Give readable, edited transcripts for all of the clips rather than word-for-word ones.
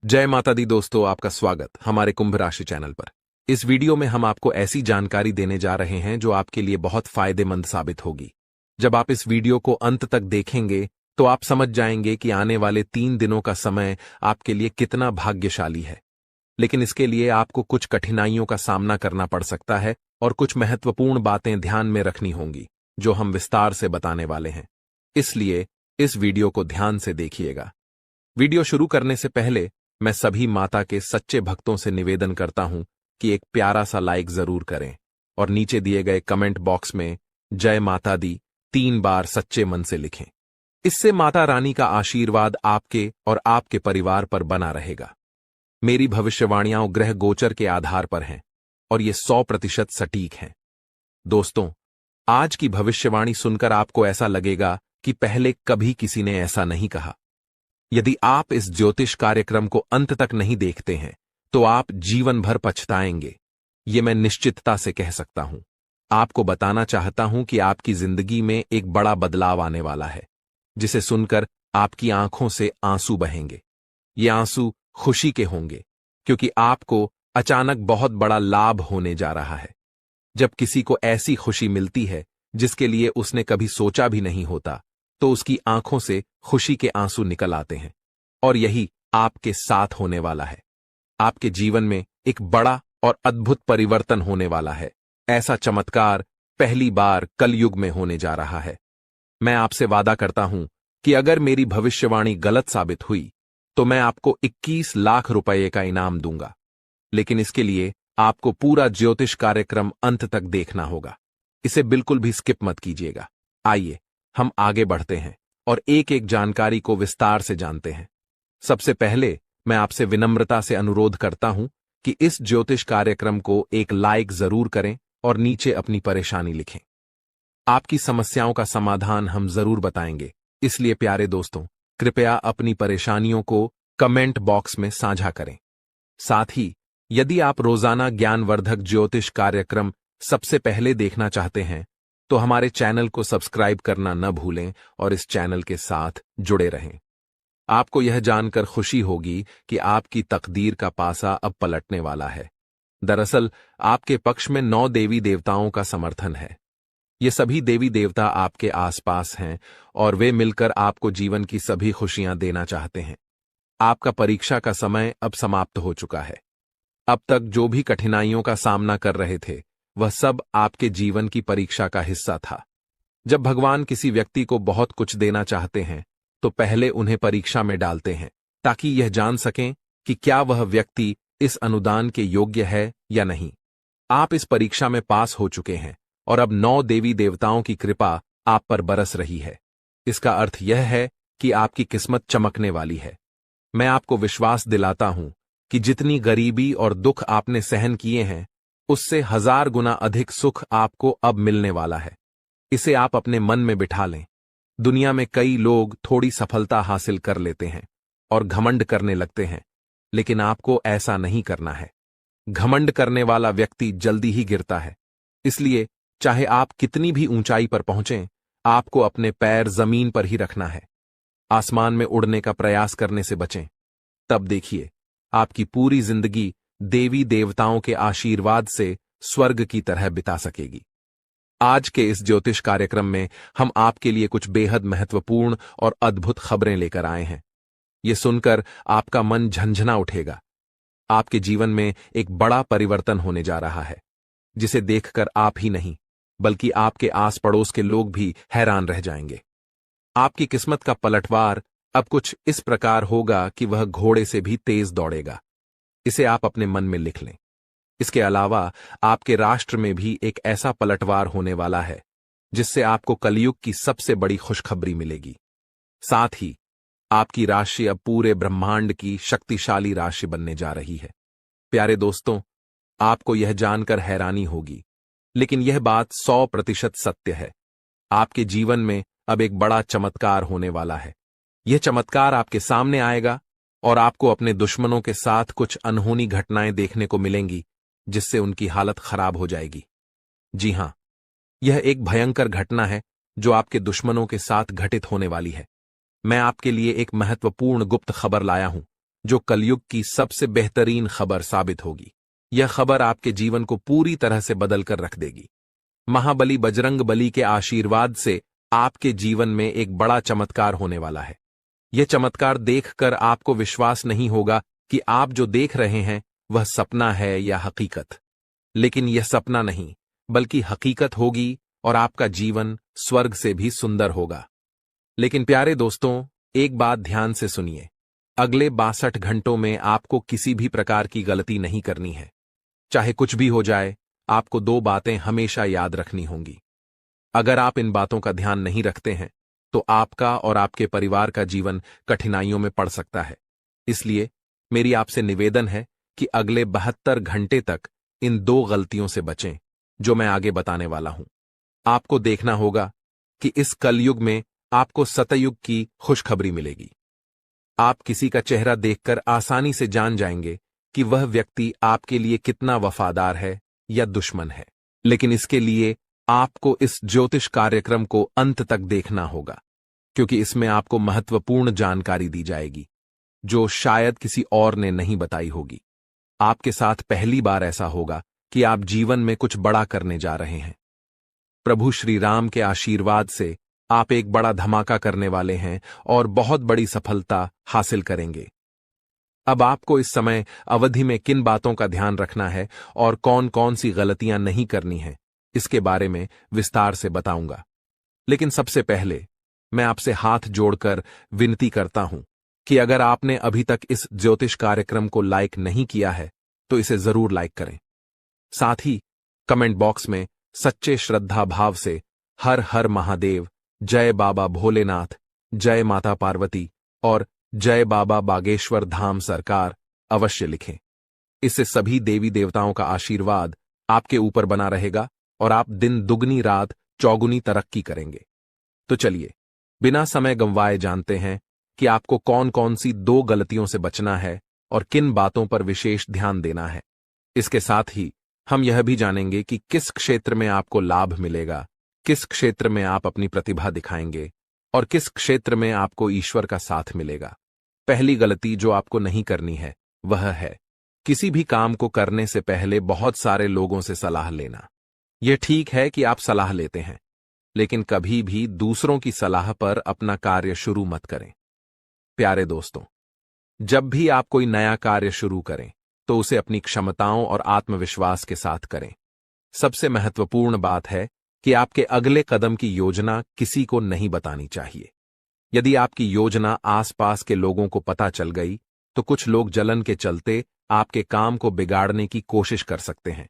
जय माता दी दोस्तों, आपका स्वागत हमारे कुंभ राशि चैनल पर। इस वीडियो में हम आपको ऐसी जानकारी देने जा रहे हैं जो आपके लिए बहुत फायदेमंद साबित होगी। जब आप इस वीडियो को अंत तक देखेंगे तो आप समझ जाएंगे कि आने वाले 3 दिनों का समय आपके लिए कितना भाग्यशाली है। लेकिन इसके लिए आपको कुछ कठिनाइयों का सामना करना पड़ सकता है और कुछ महत्वपूर्ण बातें ध्यान में रखनी होंगी जो हम विस्तार से बताने वाले हैं। इसलिए इस वीडियो को ध्यान से देखिएगा। वीडियो शुरू करने से पहले मैं सभी माता के सच्चे भक्तों से निवेदन करता हूं कि एक प्यारा सा लाइक जरूर करें और नीचे दिए गए कमेंट बॉक्स में जय माता दी 3 बार सच्चे मन से लिखें। इससे माता रानी का आशीर्वाद आपके और आपके परिवार पर बना रहेगा। मेरी भविष्यवाणियां ग्रह गोचर के आधार पर हैं और ये 100% सटीक हैं। दोस्तों, आज की भविष्यवाणी सुनकर आपको ऐसा लगेगा कि पहले कभी किसी ने ऐसा नहीं कहा। यदि आप इस ज्योतिष कार्यक्रम को अंत तक नहीं देखते हैं तो आप जीवन भर पछताएंगे, ये मैं निश्चितता से कह सकता हूं। आपको बताना चाहता हूं कि आपकी जिंदगी में एक बड़ा बदलाव आने वाला है, जिसे सुनकर आपकी आंखों से आंसू बहेंगे। ये आंसू खुशी के होंगे, क्योंकि आपको अचानक बहुत बड़ा लाभ होने जा रहा है। जब किसी को ऐसी खुशी मिलती है जिसके लिए उसने कभी सोचा भी नहीं होता, तो उसकी आंखों से खुशी के आंसू निकल आते हैं। और यही आपके साथ होने वाला है। आपके जीवन में एक बड़ा और अद्भुत परिवर्तन होने वाला है। ऐसा चमत्कार पहली बार कलयुग में होने जा रहा है। मैं आपसे वादा करता हूं कि अगर मेरी भविष्यवाणी गलत साबित हुई तो मैं आपको 21 लाख रुपए का इनाम दूंगा। लेकिन इसके लिए आपको पूरा ज्योतिष कार्यक्रम अंत तक देखना होगा। इसे बिल्कुल भी स्किप मत कीजिएगा। आइए हम आगे बढ़ते हैं और एक एक जानकारी को विस्तार से जानते हैं। सबसे पहले मैं आपसे विनम्रता से अनुरोध करता हूं कि इस ज्योतिष कार्यक्रम को एक लाइक जरूर करें और नीचे अपनी परेशानी लिखें। आपकी समस्याओं का समाधान हम जरूर बताएंगे, इसलिए प्यारे दोस्तों, कृपया अपनी परेशानियों को कमेंट बॉक्स में साझा करें। साथ ही यदि आप रोजाना ज्ञानवर्धक ज्योतिष कार्यक्रम सबसे पहले देखना चाहते हैं तो हमारे चैनल को सब्सक्राइब करना न भूलें और इस चैनल के साथ जुड़े रहें। आपको यह जानकर खुशी होगी कि आपकी तकदीर का पासा अब पलटने वाला है। दरअसल आपके पक्ष में 9 देवी देवताओं का समर्थन है। ये सभी देवी देवता आपके आसपास हैं और वे मिलकर आपको जीवन की सभी खुशियां देना चाहते हैं। आपका परीक्षा का समय अब समाप्त हो चुका है। अब तक जो भी कठिनाइयों का सामना कर रहे थे वह सब आपके जीवन की परीक्षा का हिस्सा था। जब भगवान किसी व्यक्ति को बहुत कुछ देना चाहते हैं तो पहले उन्हें परीक्षा में डालते हैं, ताकि यह जान सकें कि क्या वह व्यक्ति इस अनुदान के योग्य है या नहीं। आप इस परीक्षा में पास हो चुके हैं और अब 9 देवी देवताओं की कृपा आप पर बरस रही है। इसका अर्थ यह है कि आपकी किस्मत चमकने वाली है। मैं आपको विश्वास दिलाता हूं कि जितनी गरीबी और दुख आपने सहन किए हैं उससे 1000 गुना अधिक सुख आपको अब मिलने वाला है। इसे आप अपने मन में बिठा लें। दुनिया में कई लोग थोड़ी सफलता हासिल कर लेते हैं और घमंड करने लगते हैं, लेकिन आपको ऐसा नहीं करना है। घमंड करने वाला व्यक्ति जल्दी ही गिरता है। इसलिए चाहे आप कितनी भी ऊंचाई पर पहुंचें, आपको अपने पैर जमीन पर ही रखना है। आसमान में उड़ने का प्रयास करने से बचें। तब देखिए, आपकी पूरी जिंदगी देवी देवताओं के आशीर्वाद से स्वर्ग की तरह बिता सकेगी। आज के इस ज्योतिष कार्यक्रम में हम आपके लिए कुछ बेहद महत्वपूर्ण और अद्भुत खबरें लेकर आए हैं। ये सुनकर आपका मन झंझना उठेगा। आपके जीवन में एक बड़ा परिवर्तन होने जा रहा है, जिसे देखकर आप ही नहीं बल्कि आपके आस पड़ोस के लोग भी हैरान रह जाएंगे। आपकी किस्मत का पलटवार अब कुछ इस प्रकार होगा कि वह घोड़े से भी तेज दौड़ेगा। इसे आप अपने मन में लिख लें। इसके अलावा आपके राष्ट्र में भी एक ऐसा पलटवार होने वाला है जिससे आपको कलयुग की सबसे बड़ी खुशखबरी मिलेगी। साथ ही आपकी राशि अब पूरे ब्रह्मांड की शक्तिशाली राशि बनने जा रही है। प्यारे दोस्तों, आपको यह जानकर हैरानी होगी, लेकिन यह बात 100% सत्य है। आपके जीवन में अब एक बड़ा चमत्कार होने वाला है। यह चमत्कार आपके सामने आएगा और आपको अपने दुश्मनों के साथ कुछ अनहोनी घटनाएं देखने को मिलेंगी, जिससे उनकी हालत खराब हो जाएगी। जी हां, यह एक भयंकर घटना है जो आपके दुश्मनों के साथ घटित होने वाली है। मैं आपके लिए एक महत्वपूर्ण गुप्त खबर लाया हूं जो कलयुग की सबसे बेहतरीन खबर साबित होगी। यह खबर आपके जीवन को पूरी तरह से बदल कर रख देगी। महाबली बजरंग बली के आशीर्वाद से आपके जीवन में एक बड़ा चमत्कार होने वाला है। यह चमत्कार देखकर आपको विश्वास नहीं होगा कि आप जो देख रहे हैं वह सपना है या हकीकत। लेकिन यह सपना नहीं, बल्कि हकीकत होगी और आपका जीवन स्वर्ग से भी सुंदर होगा। लेकिन प्यारे दोस्तों, एक बात ध्यान से सुनिए। अगले 62 घंटों में आपको किसी भी प्रकार की गलती नहीं करनी है। चाहे कुछ भी हो जाए, आपको 2 बातें हमेशा याद रखनी होंगी। अगर आप इन बातों का ध्यान नहीं रखते हैं तो आपका और आपके परिवार का जीवन कठिनाइयों में पड़ सकता है। इसलिए मेरी आपसे निवेदन है कि अगले 72 घंटे तक इन 2 गलतियों से बचें जो मैं आगे बताने वाला हूं। आपको देखना होगा कि इस कलयुग में आपको सतयुग की खुशखबरी मिलेगी। आप किसी का चेहरा देखकर आसानी से जान जाएंगे कि वह व्यक्ति आपके लिए कितना वफादार है या दुश्मन है। लेकिन इसके लिए आपको इस ज्योतिष कार्यक्रम को अंत तक देखना होगा, क्योंकि इसमें आपको महत्वपूर्ण जानकारी दी जाएगी जो शायद किसी और ने नहीं बताई होगी। आपके साथ पहली बार ऐसा होगा कि आप जीवन में कुछ बड़ा करने जा रहे हैं। प्रभु श्री राम के आशीर्वाद से आप एक बड़ा धमाका करने वाले हैं और बहुत बड़ी सफलता हासिल करेंगे। अब आपको इस समय अवधि में किन बातों का ध्यान रखना है और कौन कौन सी गलतियां नहीं करनी है, इसके बारे में विस्तार से बताऊंगा। लेकिन सबसे पहले मैं आपसे हाथ जोड़कर विनती करता हूं कि अगर आपने अभी तक इस ज्योतिष कार्यक्रम को लाइक नहीं किया है तो इसे जरूर लाइक करें। साथ ही कमेंट बॉक्स में सच्चे श्रद्धा भाव से हर हर महादेव, जय बाबा भोलेनाथ, जय माता पार्वती और जय बाबा बागेश्वर धाम सरकार अवश्य लिखें। इससे सभी देवी देवताओं का आशीर्वाद आपके ऊपर बना रहेगा और आप दिन दुगनी रात चौगुनी तरक्की करेंगे। तो चलिए बिना समय गंवाए जानते हैं कि आपको कौन कौन सी 2 गलतियों से बचना है और किन बातों पर विशेष ध्यान देना है। इसके साथ ही हम यह भी जानेंगे कि किस क्षेत्र में आपको लाभ मिलेगा, किस क्षेत्र में आप अपनी प्रतिभा दिखाएंगे और किस क्षेत्र में आपको ईश्वर का साथ मिलेगा। पहली गलती जो आपको नहीं करनी है वह है किसी भी काम को करने से पहले बहुत सारे लोगों से सलाह लेना। यह ठीक है कि आप सलाह लेते हैं, लेकिन कभी भी दूसरों की सलाह पर अपना कार्य शुरू मत करें। प्यारे दोस्तों, जब भी आप कोई नया कार्य शुरू करें तो उसे अपनी क्षमताओं और आत्मविश्वास के साथ करें। सबसे महत्वपूर्ण बात है कि आपके अगले कदम की योजना किसी को नहीं बतानी चाहिए। यदि आपकी योजना आसपास के लोगों को पता चल गई तो कुछ लोग जलन के चलते आपके काम को बिगाड़ने की कोशिश कर सकते हैं।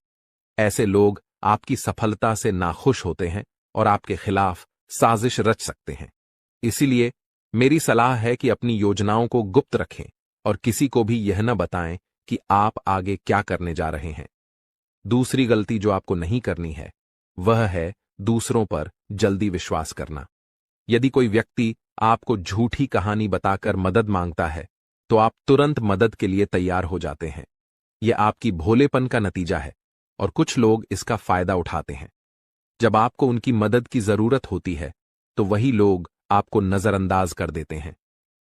ऐसे लोग आपकी सफलता से नाखुश होते हैं और आपके खिलाफ साजिश रच सकते हैं। इसीलिए मेरी सलाह है कि अपनी योजनाओं को गुप्त रखें और किसी को भी यह न बताएं कि आप आगे क्या करने जा रहे हैं। दूसरी गलती जो आपको नहीं करनी है वह है दूसरों पर जल्दी विश्वास करना। यदि कोई व्यक्ति आपको झूठी कहानी बताकर मदद मांगता है तो आप तुरंत मदद के लिए तैयार हो जाते हैं। यह आपकी भोलेपन का नतीजा है और कुछ लोग इसका फायदा उठाते हैं। जब आपको उनकी मदद की जरूरत होती है तो वही लोग आपको नजरअंदाज कर देते हैं।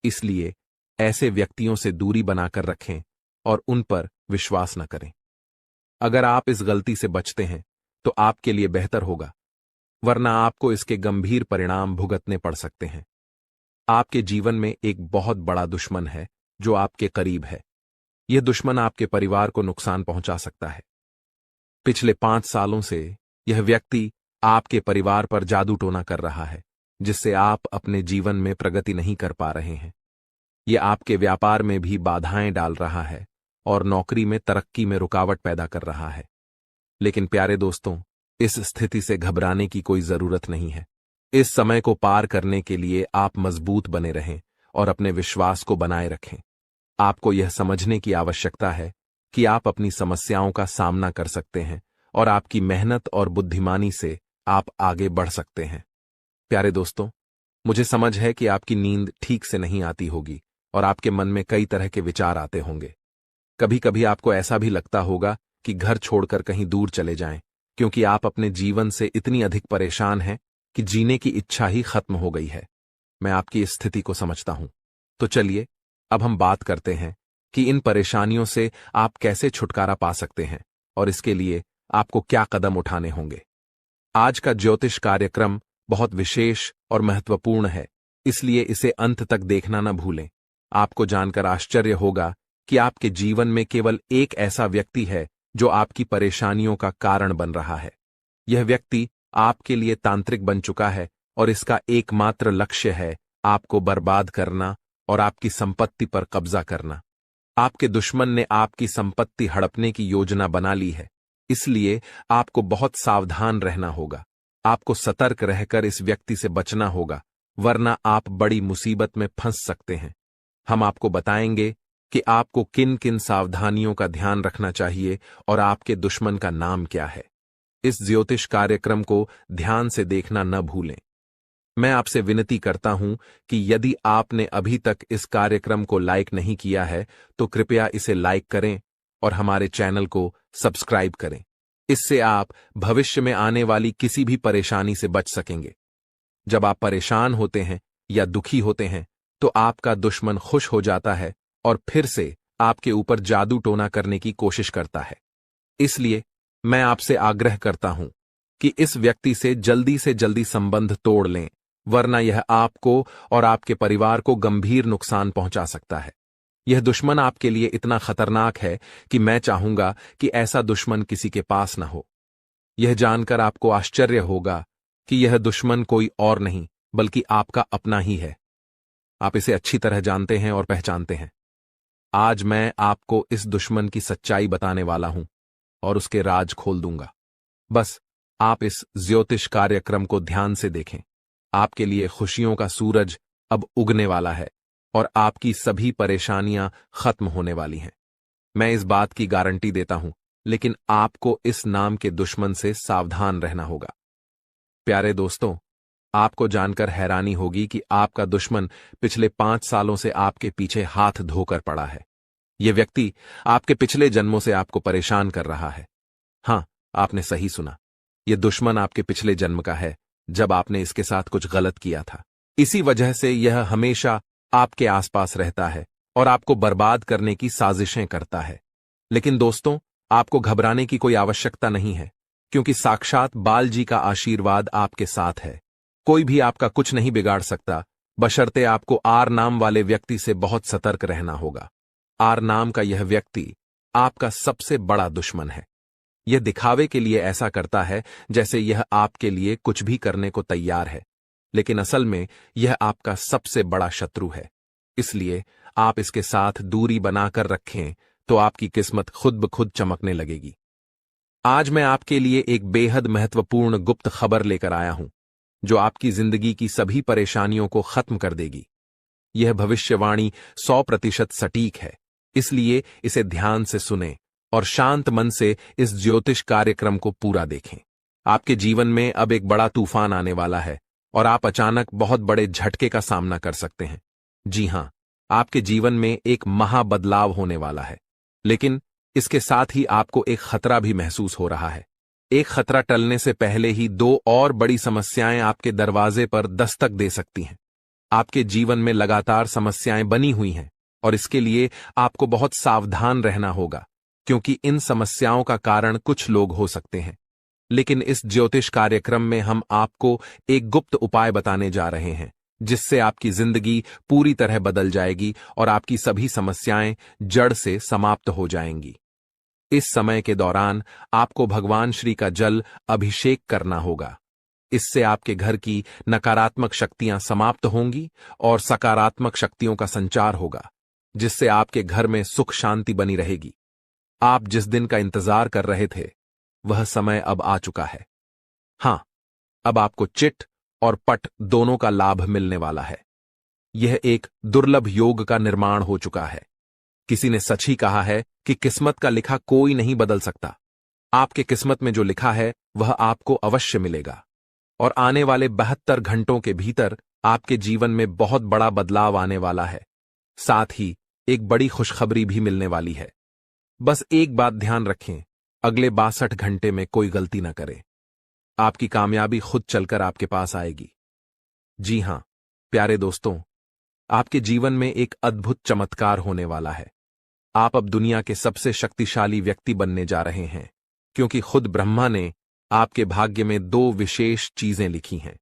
इसलिए ऐसे व्यक्तियों से दूरी बनाकर रखें और उन पर विश्वास न करें। अगर आप इस गलती से बचते हैं तो आपके लिए बेहतर होगा, वरना आपको इसके गंभीर परिणाम भुगतने पड़ सकते हैं। आपके जीवन में एक बहुत बड़ा दुश्मन है जो आपके करीब है। यह दुश्मन आपके परिवार को नुकसान पहुंचा सकता है। पिछले 5 सालों से यह व्यक्ति आपके परिवार पर जादू टोना कर रहा है, जिससे आप अपने जीवन में प्रगति नहीं कर पा रहे हैं। यह आपके व्यापार में भी बाधाएं डाल रहा है और नौकरी में तरक्की में रुकावट पैदा कर रहा है। लेकिन प्यारे दोस्तों, इस स्थिति से घबराने की कोई जरूरत नहीं है। इस समय को पार करने के लिए आप मजबूत बने रहें और अपने विश्वास को बनाए रखें। आपको यह समझने की आवश्यकता है कि आप अपनी समस्याओं का सामना कर सकते हैं और आपकी मेहनत और बुद्धिमानी से आप आगे बढ़ सकते हैं। प्यारे दोस्तों, मुझे समझ है कि आपकी नींद ठीक से नहीं आती होगी और आपके मन में कई तरह के विचार आते होंगे। कभी कभी आपको ऐसा भी लगता होगा कि घर छोड़कर कहीं दूर चले जाएं, क्योंकि आप अपने जीवन से इतनी अधिक परेशान हैं कि जीने की इच्छा ही खत्म हो गई है। मैं आपकी इस स्थिति को समझता हूं। तो चलिए अब हम बात करते हैं कि इन परेशानियों से आप कैसे छुटकारा पा सकते हैं और इसके लिए आपको क्या कदम उठाने होंगे। आज का ज्योतिष कार्यक्रम बहुत विशेष और महत्वपूर्ण है, इसलिए इसे अंत तक देखना न भूलें। आपको जानकर आश्चर्य होगा कि आपके जीवन में केवल एक ऐसा व्यक्ति है जो आपकी परेशानियों का कारण बन रहा है। यह व्यक्ति आपके लिए तांत्रिक बन चुका है और इसका एकमात्र लक्ष्य है आपको बर्बाद करना और आपकी संपत्ति पर कब्जा करना। आपके दुश्मन ने आपकी संपत्ति हड़पने की योजना बना ली है, इसलिए आपको बहुत सावधान रहना होगा। आपको सतर्क रहकर इस व्यक्ति से बचना होगा, वरना आप बड़ी मुसीबत में फंस सकते हैं। हम आपको बताएंगे कि आपको किन किन सावधानियों का ध्यान रखना चाहिए और आपके दुश्मन का नाम क्या है। इस ज्योतिष कार्यक्रम को ध्यान से देखना न भूलें। मैं आपसे विनती करता हूं कि यदि आपने अभी तक इस कार्यक्रम को लाइक नहीं किया है तो कृपया इसे लाइक करें और हमारे चैनल को सब्सक्राइब करें। इससे आप भविष्य में आने वाली किसी भी परेशानी से बच सकेंगे। जब आप परेशान होते हैं या दुखी होते हैं तो आपका दुश्मन खुश हो जाता है और फिर से आपके ऊपर जादू टोना करने की कोशिश करता है। इसलिए मैं आपसे आग्रह करता हूं कि इस व्यक्ति से जल्दी संबंध तोड़ लें, वरना यह आपको और आपके परिवार को गंभीर नुकसान पहुंचा सकता है। यह दुश्मन आपके लिए इतना खतरनाक है कि मैं चाहूंगा कि ऐसा दुश्मन किसी के पास न हो। यह जानकर आपको आश्चर्य होगा कि यह दुश्मन कोई और नहीं बल्कि आपका अपना ही है। आप इसे अच्छी तरह जानते हैं और पहचानते हैं। आज मैं आपको इस दुश्मन की सच्चाई बताने वाला हूं और उसके राज खोल दूंगा। बस आप इस ज्योतिष कार्यक्रम को ध्यान से देखें। आपके लिए खुशियों का सूरज अब उगने वाला है और आपकी सभी परेशानियां खत्म होने वाली हैं। मैं इस बात की गारंटी देता हूं, लेकिन आपको इस नाम के दुश्मन से सावधान रहना होगा। प्यारे दोस्तों, आपको जानकर हैरानी होगी कि आपका दुश्मन पिछले 5 सालों से आपके पीछे हाथ धोकर पड़ा है। यह व्यक्ति आपके पिछले जन्मों से आपको परेशान कर रहा है। हां, आपने सही सुना। यह दुश्मन आपके पिछले जन्म का है, जब आपने इसके साथ कुछ गलत किया था। इसी वजह से यह हमेशा आपके आसपास रहता है और आपको बर्बाद करने की साजिशें करता है। लेकिन दोस्तों, आपको घबराने की कोई आवश्यकता नहीं है, क्योंकि साक्षात बाल जी का आशीर्वाद आपके साथ है। कोई भी आपका कुछ नहीं बिगाड़ सकता, बशर्ते आपको आर नाम वाले व्यक्ति से बहुत सतर्क रहना होगा। आर नाम का यह व्यक्ति आपका सबसे बड़ा दुश्मन है। यह दिखावे के लिए ऐसा करता है जैसे यह आपके लिए कुछ भी करने को तैयार है, लेकिन असल में यह आपका सबसे बड़ा शत्रु है। इसलिए आप इसके साथ दूरी बनाकर रखें तो आपकी किस्मत खुद ब खुद चमकने लगेगी। आज मैं आपके लिए एक बेहद महत्वपूर्ण गुप्त खबर लेकर आया हूं, जो आपकी जिंदगी की सभी परेशानियों को खत्म कर देगी। यह भविष्यवाणी 100% सटीक है, इसलिए इसे ध्यान से सुनें और शांत मन से इस ज्योतिष कार्यक्रम को पूरा देखें। आपके जीवन में अब एक बड़ा तूफान आने वाला है और आप अचानक बहुत बड़े झटके का सामना कर सकते हैं। जी हां, आपके जीवन में एक महाबदलाव होने वाला है, लेकिन इसके साथ ही आपको एक खतरा भी महसूस हो रहा है। एक खतरा टलने से पहले ही 2 और बड़ी समस्याएं आपके दरवाजे पर दस्तक दे सकती हैं। आपके जीवन में लगातार समस्याएं बनी हुई हैं और इसके लिए आपको बहुत सावधान रहना होगा, क्योंकि इन समस्याओं का कारण कुछ लोग हो सकते हैं। लेकिन इस ज्योतिष कार्यक्रम में हम आपको एक गुप्त उपाय बताने जा रहे हैं, जिससे आपकी जिंदगी पूरी तरह बदल जाएगी और आपकी सभी समस्याएं जड़ से समाप्त हो जाएंगी। इस समय के दौरान आपको भगवान श्री का जल अभिषेक करना होगा। इससे आपके घर की नकारात्मक शक्तियां समाप्त होंगी और सकारात्मक शक्तियों का संचार होगा, जिससे आपके घर में सुख शांति बनी रहेगी। आप जिस दिन का इंतजार कर रहे थे, वह समय अब आ चुका है। हां, अब आपको चिट और पट दोनों का लाभ मिलने वाला है। यह एक दुर्लभ योग का निर्माण हो चुका है। किसी ने सच ही कहा है कि किस्मत का लिखा कोई नहीं बदल सकता। आपके किस्मत में जो लिखा है वह आपको अवश्य मिलेगा और आने वाले 72 घंटों के भीतर आपके जीवन में बहुत बड़ा बदलाव आने वाला है। साथ ही एक बड़ी खुशखबरी भी मिलने वाली है। बस एक बात ध्यान रखें, अगले 62 घंटे में कोई गलती न करें। आपकी कामयाबी खुद चलकर आपके पास आएगी। जी हां, प्यारे दोस्तों, आपके जीवन में एक अद्भुत चमत्कार होने वाला है। आप अब दुनिया के सबसे शक्तिशाली व्यक्ति बनने जा रहे हैं, क्योंकि खुद ब्रह्मा ने आपके भाग्य में 2 विशेष चीजें लिखी हैं।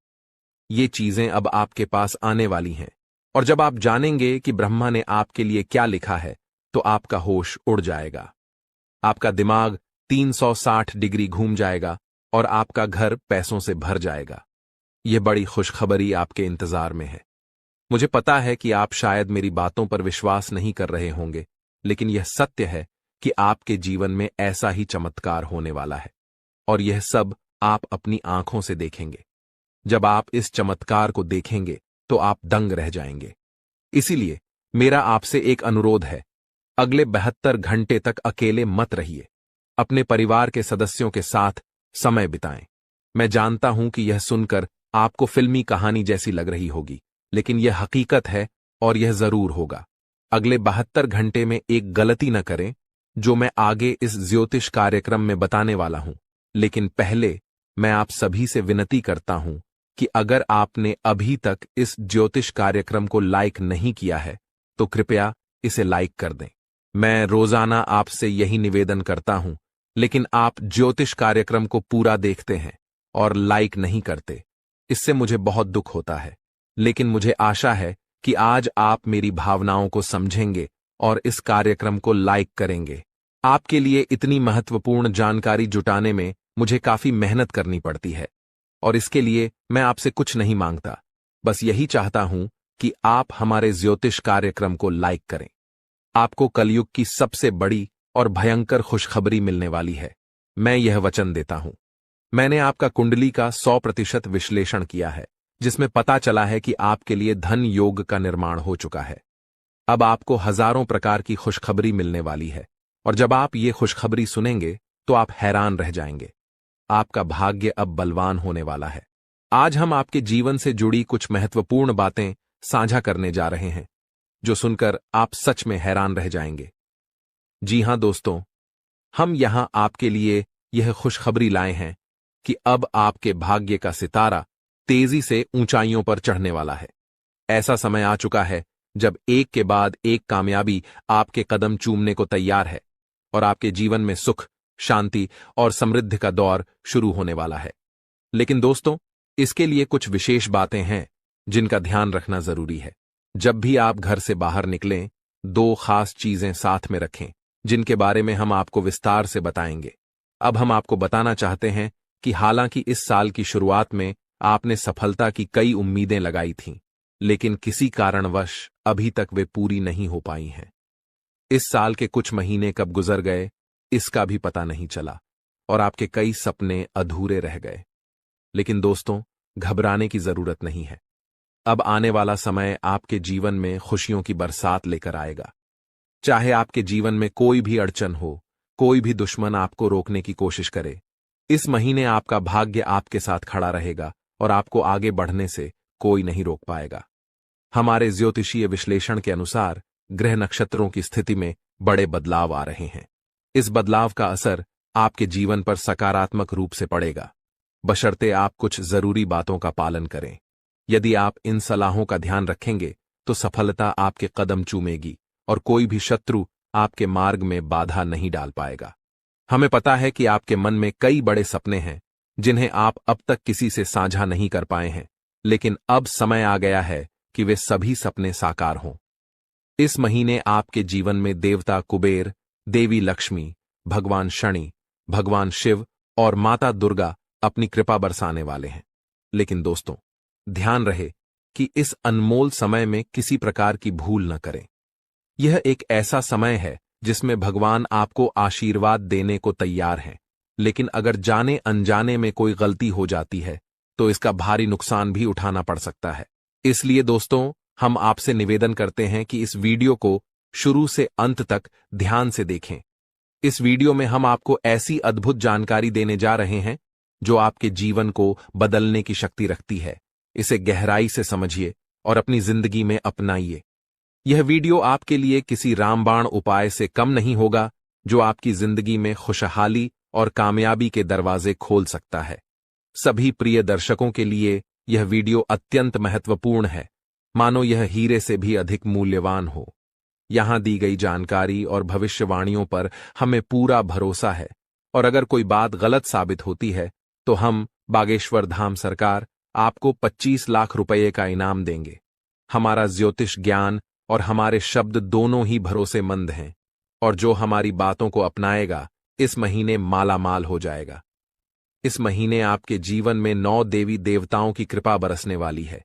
ये चीजें अब आपके पास आने वाली हैं, और जब आप जानेंगे कि ब्रह्मा ने आपके लिए क्या लिखा है, तो आपका होश उड़ जाएगा। आपका दिमाग 360 डिग्री घूम जाएगा और आपका घर पैसों से भर जाएगा। यह बड़ी खुशखबरी आपके इंतजार में है। मुझे पता है कि आप शायद मेरी बातों पर विश्वास नहीं कर रहे होंगे, लेकिन यह सत्य है कि आपके जीवन में ऐसा ही चमत्कार होने वाला है, और यह सब आप अपनी आंखों से देखेंगे। जब आप इस चमत्कार को देखेंगे तो आप दंग रह जाएंगे। इसीलिए मेरा आपसे एक अनुरोध है, अगले 72 घंटे तक अकेले मत रहिए। अपने परिवार के सदस्यों के साथ समय बिताएं। मैं जानता हूं कि यह सुनकर आपको फिल्मी कहानी जैसी लग रही होगी, लेकिन यह हकीकत है और यह जरूर होगा। अगले 72 घंटे में एक गलती न करें, जो मैं आगे इस ज्योतिष कार्यक्रम में बताने वाला हूं। लेकिन पहले मैं आप सभी से विनती करता हूं कि अगर आपने अभी तक इस ज्योतिष कार्यक्रम को लाइक नहीं किया है, तो कृपया इसे लाइक कर दें। मैं रोजाना आपसे यही निवेदन करता हूं, लेकिन आप ज्योतिष कार्यक्रम को पूरा देखते हैं और लाइक नहीं करते। इससे मुझे बहुत दुख होता है, लेकिन मुझे आशा है कि आज आप मेरी भावनाओं को समझेंगे और इस कार्यक्रम को लाइक करेंगे। आपके लिए इतनी महत्वपूर्ण जानकारी जुटाने में मुझे काफी मेहनत करनी पड़ती है, और इसके लिए मैं आपसे कुछ नहीं मांगता, बस यही चाहता हूं कि आप हमारे ज्योतिष कार्यक्रम को लाइक करें। आपको कलयुग की सबसे बड़ी और भयंकर खुशखबरी मिलने वाली है। मैं यह वचन देता हूं। मैंने आपका कुंडली का 100% विश्लेषण किया है, जिसमें पता चला है कि आपके लिए धन योग का निर्माण हो चुका है। अब आपको हजारों प्रकार की खुशखबरी मिलने वाली है, और जब आप ये खुशखबरी सुनेंगे तो आप हैरान रह जाएंगे। आपका भाग्य अब बलवान होने वाला है। आज हम आपके जीवन से जुड़ी कुछ महत्वपूर्ण बातें साझा करने जा रहे हैं, जो सुनकर आप सच में हैरान रह जाएंगे। जी हां दोस्तों, हम यहां आपके लिए यह खुशखबरी लाए हैं कि अब आपके भाग्य का सितारा तेजी से ऊंचाइयों पर चढ़ने वाला है। ऐसा समय आ चुका है जब एक के बाद एक कामयाबी आपके कदम चूमने को तैयार है, और आपके जीवन में सुख, शांति और समृद्धि का दौर शुरू होने वाला है। लेकिन दोस्तों, इसके लिए कुछ विशेष बातें हैं जिनका ध्यान रखना जरूरी है। जब भी आप घर से बाहर निकलें, 2 खास चीजें साथ में रखें, जिनके बारे में हम आपको विस्तार से बताएंगे। अब हम आपको बताना चाहते हैं कि हालांकि इस साल की शुरुआत में आपने सफलता की कई उम्मीदें लगाई थीं, लेकिन किसी कारणवश अभी तक वे पूरी नहीं हो पाई हैं। इस साल के कुछ महीने कब गुजर गए, इसका भी पता नहीं चला, और आपके कई सपने अधूरे रह गए। लेकिन दोस्तों, घबराने की जरूरत नहीं है। अब आने वाला समय आपके जीवन में खुशियों की बरसात लेकर आएगा। चाहे आपके जीवन में कोई भी अड़चन हो, कोई भी दुश्मन आपको रोकने की कोशिश करे, इस महीने आपका भाग्य आपके साथ खड़ा रहेगा और आपको आगे बढ़ने से कोई नहीं रोक पाएगा। हमारे ज्योतिषीय विश्लेषण के अनुसार ग्रह नक्षत्रों की स्थिति में बड़े बदलाव आ रहे हैं। इस बदलाव का असर आपके जीवन पर सकारात्मक रूप से पड़ेगा, बशर्ते आप कुछ जरूरी बातों का पालन करें। यदि आप इन सलाहों का ध्यान रखेंगे तो सफलता आपके कदम चूमेगी और कोई भी शत्रु आपके मार्ग में बाधा नहीं डाल पाएगा। हमें पता है कि आपके मन में कई बड़े सपने हैं जिन्हें आप अब तक किसी से साझा नहीं कर पाए हैं, लेकिन अब समय आ गया है कि वे सभी सपने साकार हों। इस महीने आपके जीवन में देवता कुबेर, देवी लक्ष्मी, भगवान शनि, भगवान शिव और माता दुर्गा अपनी कृपा बरसाने वाले हैं। लेकिन दोस्तों, ध्यान रहे कि इस अनमोल समय में किसी प्रकार की भूल न करें। यह एक ऐसा समय है जिसमें भगवान आपको आशीर्वाद देने को तैयार हैं, लेकिन अगर जाने अनजाने में कोई गलती हो जाती है तो इसका भारी नुकसान भी उठाना पड़ सकता है। इसलिए दोस्तों, हम आपसे निवेदन करते हैं कि इस वीडियो को शुरू से अंत तक ध्यान से देखें। इस वीडियो में हम आपको ऐसी अद्भुत जानकारी देने जा रहे हैं जो आपके जीवन को बदलने की शक्ति रखती है। इसे गहराई से समझिए और अपनी जिंदगी में अपनाइए। यह वीडियो आपके लिए किसी रामबाण उपाय से कम नहीं होगा, जो आपकी जिंदगी में खुशहाली और कामयाबी के दरवाजे खोल सकता है। सभी प्रिय दर्शकों के लिए यह वीडियो अत्यंत महत्वपूर्ण है, मानो यह हीरे से भी अधिक मूल्यवान हो। यहाँ दी गई जानकारी और भविष्यवाणियों पर हमें पूरा भरोसा है, और अगर कोई बात गलत साबित होती है तो हम बागेश्वर धाम सरकार आपको 25 लाख रुपये का इनाम देंगे। हमारा ज्योतिष ज्ञान और हमारे शब्द दोनों ही भरोसेमंद हैं, और जो हमारी बातों को अपनाएगा इस महीने मालामाल हो जाएगा। इस महीने आपके जीवन में 9 देवी देवताओं की कृपा बरसने वाली है,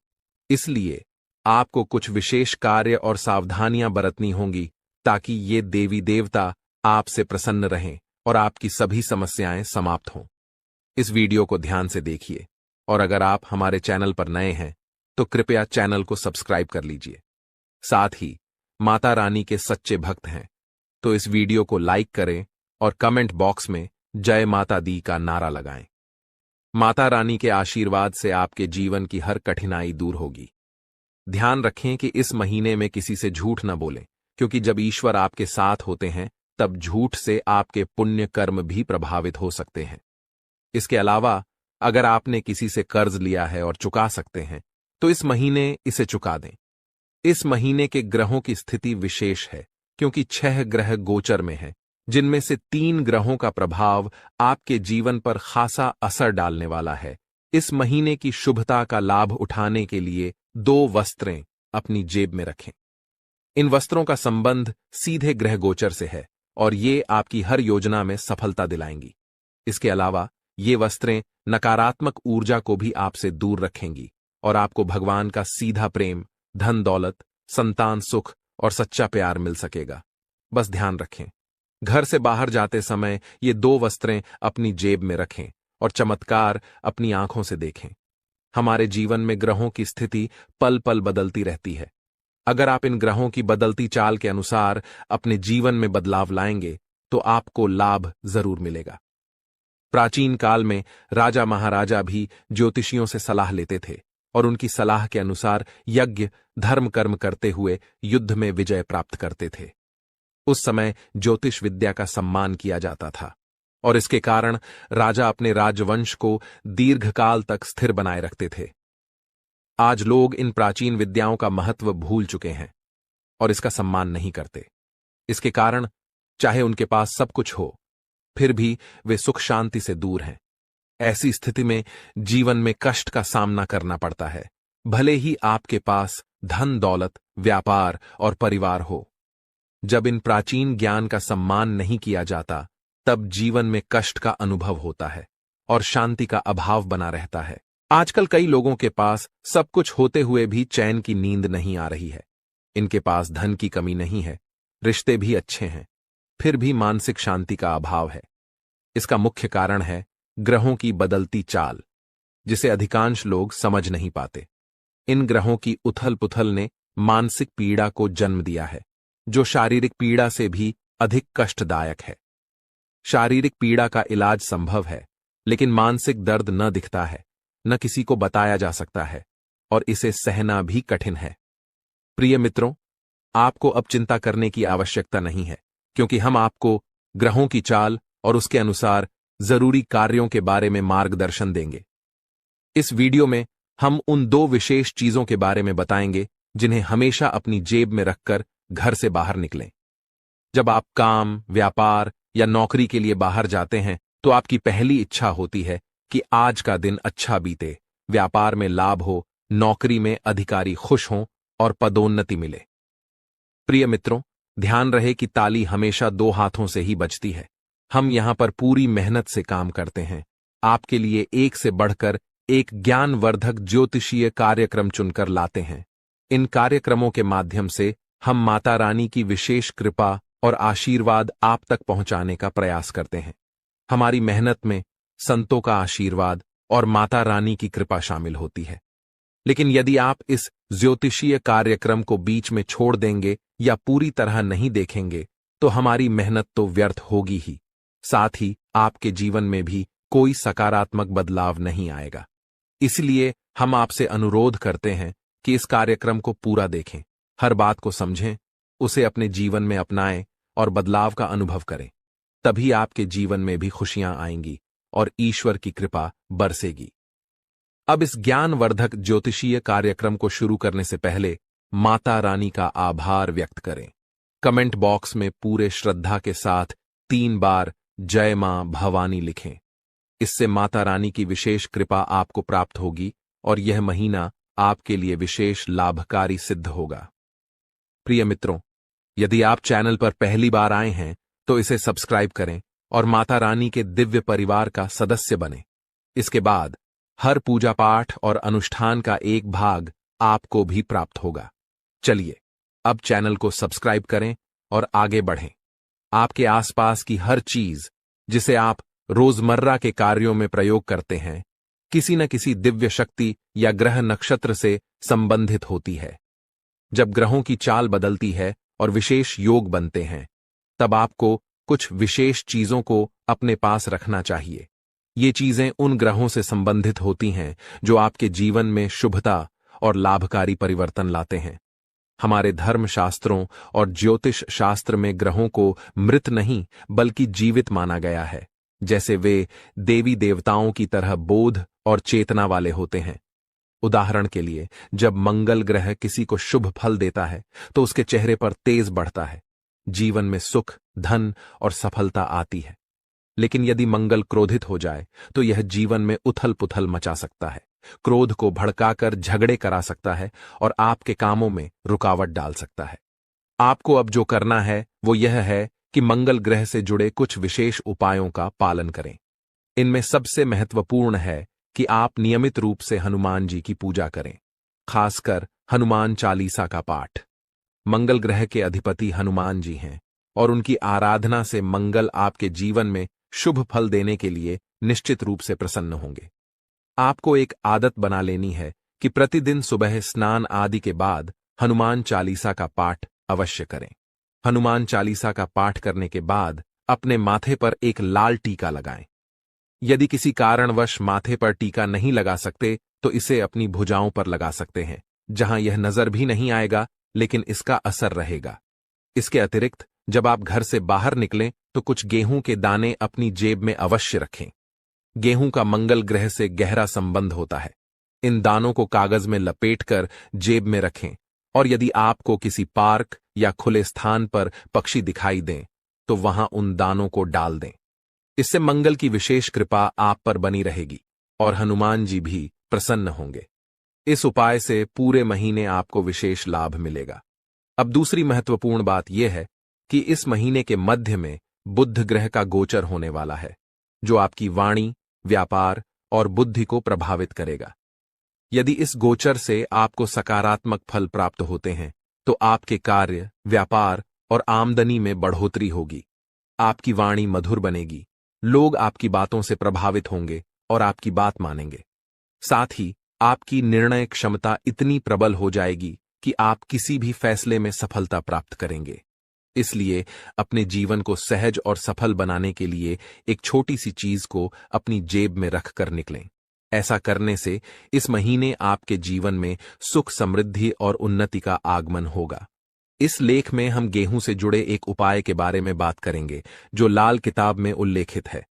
इसलिए आपको कुछ विशेष कार्य और सावधानियां बरतनी होंगी ताकि ये देवी देवता आपसे प्रसन्न रहें और आपकी सभी समस्याएं समाप्त हों। इस वीडियो को ध्यान से देखिए, और अगर आप हमारे चैनल पर नए हैं तो कृपया चैनल को सब्सक्राइब कर लीजिए। साथ ही माता रानी के सच्चे भक्त हैं तो इस वीडियो को लाइक करें और कमेंट बॉक्स में जय माता दी का नारा लगाएं। माता रानी के आशीर्वाद से आपके जीवन की हर कठिनाई दूर होगी। ध्यान रखें कि इस महीने में किसी से झूठ न बोलें, क्योंकि जब ईश्वर आपके साथ होते हैं तब झूठ से आपके पुण्य कर्म भी प्रभावित हो सकते हैं। इसके अलावा अगर आपने किसी से कर्ज लिया है और चुका सकते हैं तो इस महीने इसे चुका दें। इस महीने के ग्रहों की स्थिति विशेष है, क्योंकि 6 ग्रह गोचर में हैं, जिनमें से 3 ग्रहों का प्रभाव आपके जीवन पर खासा असर डालने वाला है। इस महीने की शुभता का लाभ उठाने के लिए 2 वस्त्रें अपनी जेब में रखें। इन वस्त्रों का संबंध सीधे ग्रह गोचर से है और ये आपकी हर योजना में सफलता दिलाएंगी। इसके अलावा ये वस्त्रें नकारात्मक ऊर्जा को भी आपसे दूर रखेंगी और आपको भगवान का सीधा प्रेम, धन दौलत, संतान सुख और सच्चा प्यार मिल सकेगा। बस ध्यान रखें, घर से बाहर जाते समय ये 2 वस्त्रें अपनी जेब में रखें और चमत्कार अपनी आंखों से देखें। हमारे जीवन में ग्रहों की स्थिति पल पल बदलती रहती है। अगर आप इन ग्रहों की बदलती चाल के अनुसार अपने जीवन में बदलाव लाएंगे तो आपको लाभ जरूर मिलेगा। प्राचीन काल में राजा महाराजा भी ज्योतिषियों से सलाह लेते थे और उनकी सलाह के अनुसार यज्ञ धर्म कर्म करते हुए युद्ध में विजय प्राप्त करते थे। उस समय ज्योतिष विद्या का सम्मान किया जाता था और इसके कारण राजा अपने राजवंश को दीर्घकाल तक स्थिर बनाए रखते थे। आज लोग इन प्राचीन विद्याओं का महत्व भूल चुके हैं और इसका सम्मान नहीं करते। इसके कारण चाहे उनके पास सब कुछ हो, फिर भी वे सुख शांति से दूर हैं। ऐसी स्थिति में जीवन में कष्ट का सामना करना पड़ता है, भले ही आपके पास धन दौलत, व्यापार और परिवार हो। जब इन प्राचीन ज्ञान का सम्मान नहीं किया जाता तब जीवन में कष्ट का अनुभव होता है और शांति का अभाव बना रहता है। आजकल कई लोगों के पास सब कुछ होते हुए भी चैन की नींद नहीं आ रही है। इनके पास धन की कमी नहीं है, रिश्ते भी अच्छे हैं, फिर भी मानसिक शांति का अभाव है। इसका मुख्य कारण है ग्रहों की बदलती चाल, जिसे अधिकांश लोग समझ नहीं पाते। इन ग्रहों की उथल पुथल ने मानसिक पीड़ा को जन्म दिया है, जो शारीरिक पीड़ा से भी अधिक कष्टदायक है। शारीरिक पीड़ा का इलाज संभव है, लेकिन मानसिक दर्द न दिखता है, न किसी को बताया जा सकता है और इसे सहना भी कठिन है। प्रिय मित्रों, आपको अब चिंता करने की आवश्यकता नहीं है, क्योंकि हम आपको ग्रहों की चाल और उसके अनुसार जरूरी कार्यों के बारे में मार्गदर्शन देंगे। इस वीडियो में हम उन 2 विशेष चीजों के बारे में बताएंगे जिन्हें हमेशा अपनी जेब में रखकर घर से बाहर निकलें। जब आप काम, व्यापार या नौकरी के लिए बाहर जाते हैं तो आपकी पहली इच्छा होती है कि आज का दिन अच्छा बीते, व्यापार में लाभ हो, नौकरी में अधिकारी खुश हों और पदोन्नति मिले। प्रिय मित्रों, ध्यान रहे कि ताली हमेशा 2 हाथों से ही बजती है। हम यहां पर पूरी मेहनत से काम करते हैं, आपके लिए एक से बढ़कर एक ज्ञानवर्धक ज्योतिषीय कार्यक्रम चुनकर लाते हैं। इन कार्यक्रमों के माध्यम से हम माता रानी की विशेष कृपा और आशीर्वाद आप तक पहुंचाने का प्रयास करते हैं। हमारी मेहनत में संतों का आशीर्वाद और माता रानी की कृपा शामिल होती है। लेकिन यदि आप इस ज्योतिषीय कार्यक्रम को बीच में छोड़ देंगे या पूरी तरह नहीं देखेंगे तो हमारी मेहनत तो व्यर्थ होगी ही, साथ ही आपके जीवन में भी कोई सकारात्मक बदलाव नहीं आएगा। इसलिए हम आपसे अनुरोध करते हैं कि इस कार्यक्रम को पूरा देखें, हर बात को समझें, उसे अपने जीवन में अपनाएं और बदलाव का अनुभव करें। तभी आपके जीवन में भी खुशियां आएंगी और ईश्वर की कृपा बरसेगी। अब इस ज्ञानवर्धक ज्योतिषीय कार्यक्रम को शुरू करने से पहले माता रानी का आभार व्यक्त करें। कमेंट बॉक्स में पूरे श्रद्धा के साथ 3 बार जय मां भवानी लिखें। इससे माता रानी की विशेष कृपा आपको प्राप्त होगी और यह महीना आपके लिए विशेष लाभकारी सिद्ध होगा। प्रिय मित्रों, यदि आप चैनल पर पहली बार आए हैं तो इसे सब्सक्राइब करें और माता रानी के दिव्य परिवार का सदस्य बनें। इसके बाद हर पूजा पाठ और अनुष्ठान का एक भाग आपको भी प्राप्त होगा। चलिए अब चैनल को सब्सक्राइब करें और आगे बढ़ें। आपके आसपास की हर चीज जिसे आप रोजमर्रा के कार्यों में प्रयोग करते हैं, किसी न किसी दिव्य शक्ति या ग्रह नक्षत्र से संबंधित होती है। जब ग्रहों की चाल बदलती है और विशेष योग बनते हैं, तब आपको कुछ विशेष चीजों को अपने पास रखना चाहिए। ये चीजें उन ग्रहों से संबंधित होती हैं जो आपके जीवन में शुभता और लाभकारी परिवर्तन लाते हैं। हमारे धर्म शास्त्रों और ज्योतिष शास्त्र में ग्रहों को मृत नहीं बल्कि जीवित माना गया है, जैसे वे देवी देवताओं की तरह बोध और चेतना वाले होते हैं। उदाहरण के लिए, जब मंगल ग्रह किसी को शुभ फल देता है तो उसके चेहरे पर तेज बढ़ता है, जीवन में सुख, धन और सफलता आती है। लेकिन यदि मंगल क्रोधित हो जाए तो यह जीवन में उथल पुथल मचा सकता है, क्रोध को भड़काकर झगड़े करा सकता है और आपके कामों में रुकावट डाल सकता है। आपको अब जो करना है वो यह है कि मंगल ग्रह से जुड़े कुछ विशेष उपायों का पालन करें। इनमें सबसे महत्वपूर्ण है कि आप नियमित रूप से हनुमान जी की पूजा करें, खासकर हनुमान चालीसा का पाठ। मंगल ग्रह के अधिपति हनुमान जी हैं और उनकी आराधना से मंगल आपके जीवन में शुभ फल देने के लिए निश्चित रूप से प्रसन्न होंगे। आपको एक आदत बना लेनी है कि प्रतिदिन सुबह स्नान आदि के बाद हनुमान चालीसा का पाठ अवश्य करें। हनुमान चालीसा का पाठ करने के बाद अपने माथे पर एक लाल टीका लगाएं। यदि किसी कारणवश माथे पर टीका नहीं लगा सकते तो इसे अपनी भुजाओं पर लगा सकते हैं, जहां यह नजर भी नहीं आएगा लेकिन इसका असर रहेगा। इसके अतिरिक्त जब आप घर से बाहर निकलें तो कुछ गेहूं के दाने अपनी जेब में अवश्य रखें। गेहूं का मंगल ग्रह से गहरा संबंध होता है। इन दानों को कागज में लपेटकर जेब में रखें और यदि आपको किसी पार्क या खुले स्थान पर पक्षी दिखाई दें तो वहां उन दानों को डाल दें। इससे मंगल की विशेष कृपा आप पर बनी रहेगी और हनुमान जी भी प्रसन्न होंगे। इस उपाय से पूरे महीने आपको विशेष लाभ मिलेगा। अब दूसरी महत्वपूर्ण बात यह है कि इस महीने के मध्य में बुध ग्रह का गोचर होने वाला है, जो आपकी वाणी, व्यापार और बुद्धि को प्रभावित करेगा। यदि इस गोचर से आपको सकारात्मक फल प्राप्त होते हैं तो आपके कार्य, व्यापार और आमदनी में बढ़ोतरी होगी। आपकी वाणी मधुर बनेगी, लोग आपकी बातों से प्रभावित होंगे और आपकी बात मानेंगे। साथ ही आपकी निर्णय क्षमता इतनी प्रबल हो जाएगी कि आप किसी भी फैसले में सफलता प्राप्त करेंगे। इसलिए अपने जीवन को सहज और सफल बनाने के लिए एक छोटी सी चीज को अपनी जेब में रखकर निकलें। ऐसा करने से इस महीने आपके जीवन में सुख, समृद्धि और उन्नति का आगमन होगा। इस लेख में हम गेहूं से जुड़े एक उपाय के बारे में बात करेंगे जो लाल किताब में उल्लेखित है।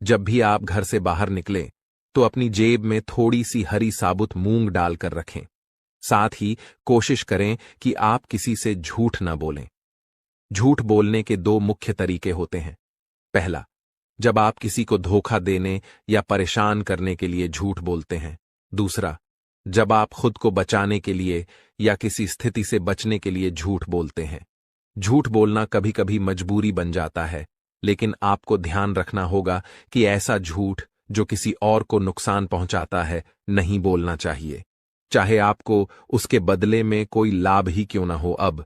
जब भी आप घर से बाहर निकलें तो अपनी जेब में थोड़ी सी हरी साबुत मूंग डालकर रखें। साथ ही कोशिश करें कि आप किसी से झूठ न बोलें। झूठ बोलने के 2 मुख्य तरीके होते हैं। पहला, जब आप किसी को धोखा देने या परेशान करने के लिए झूठ बोलते हैं। दूसरा, जब आप खुद को बचाने के लिए या किसी स्थिति से बचने के लिए झूठ बोलते हैं। झूठ बोलना कभी कभी मजबूरी बन जाता है, लेकिन आपको ध्यान रखना होगा कि ऐसा झूठ जो किसी और को नुकसान पहुंचाता है नहीं बोलना चाहिए, चाहे आपको उसके बदले में कोई लाभ ही क्यों न हो। अब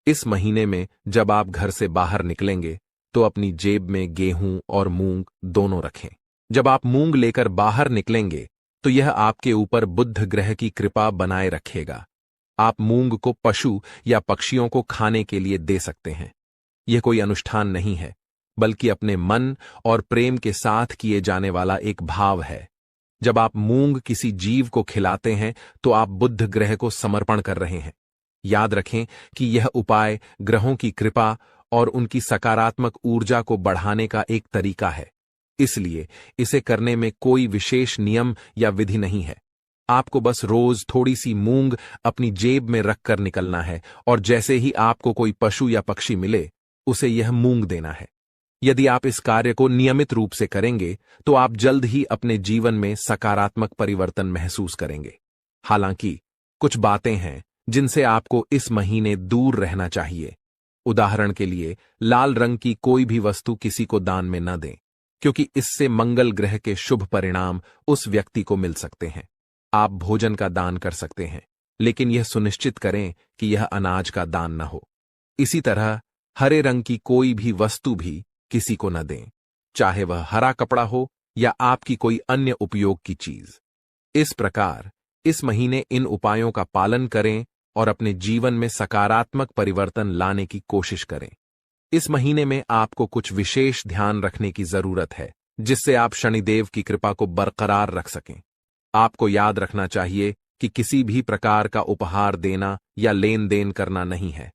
इस महीने में जब आप घर से बाहर निकलेंगे तो अपनी जेब में गेहूं और मूंग दोनों रखें। जब आप मूंग लेकर बाहर निकलेंगे तो यह आपके ऊपर बुध ग्रह की कृपा बनाए रखेगा। आप मूंग को पशु या पक्षियों को खाने के लिए दे सकते हैं। यह कोई अनुष्ठान नहीं है, बल्कि अपने मन और प्रेम के साथ किए जाने वाला एक भाव है। जब आप मूंग किसी जीव को खिलाते हैं तो आप बुध ग्रह को समर्पण कर रहे हैं। याद रखें कि यह उपाय ग्रहों की कृपा और उनकी सकारात्मक ऊर्जा को बढ़ाने का एक तरीका है, इसलिए इसे करने में कोई विशेष नियम या विधि नहीं है। आपको बस रोज थोड़ी सी मूंग अपनी जेब में रखकर निकलना है और जैसे ही आपको कोई पशु या पक्षी मिले उसे यह मूंग देना है। यदि आप इस कार्य को नियमित रूप से करेंगे तो आप जल्द ही अपने जीवन में सकारात्मक परिवर्तन महसूस करेंगे। हालांकि कुछ बातें हैं जिनसे आपको इस महीने दूर रहना चाहिए। उदाहरण के लिए, लाल रंग की कोई भी वस्तु किसी को दान में न दें, क्योंकि इससे मंगल ग्रह के शुभ परिणाम उस व्यक्ति को मिल सकते हैं। आप भोजन का दान कर सकते हैं, लेकिन यह सुनिश्चित करें कि यह अनाज का दान न हो। इसी तरह हरे रंग की कोई भी वस्तु भी किसी को न दें, चाहे वह हरा कपड़ा हो या आपकी कोई अन्य उपयोग की चीज। इस प्रकार इस महीने इन उपायों का पालन करें और अपने जीवन में सकारात्मक परिवर्तन लाने की कोशिश करें। इस महीने में आपको कुछ विशेष ध्यान रखने की जरूरत है, जिससे आप शनिदेव की कृपा को बरकरार रख सकें। आपको याद रखना चाहिए कि किसी भी प्रकार का उपहार देना या लेन देन करना नहीं है।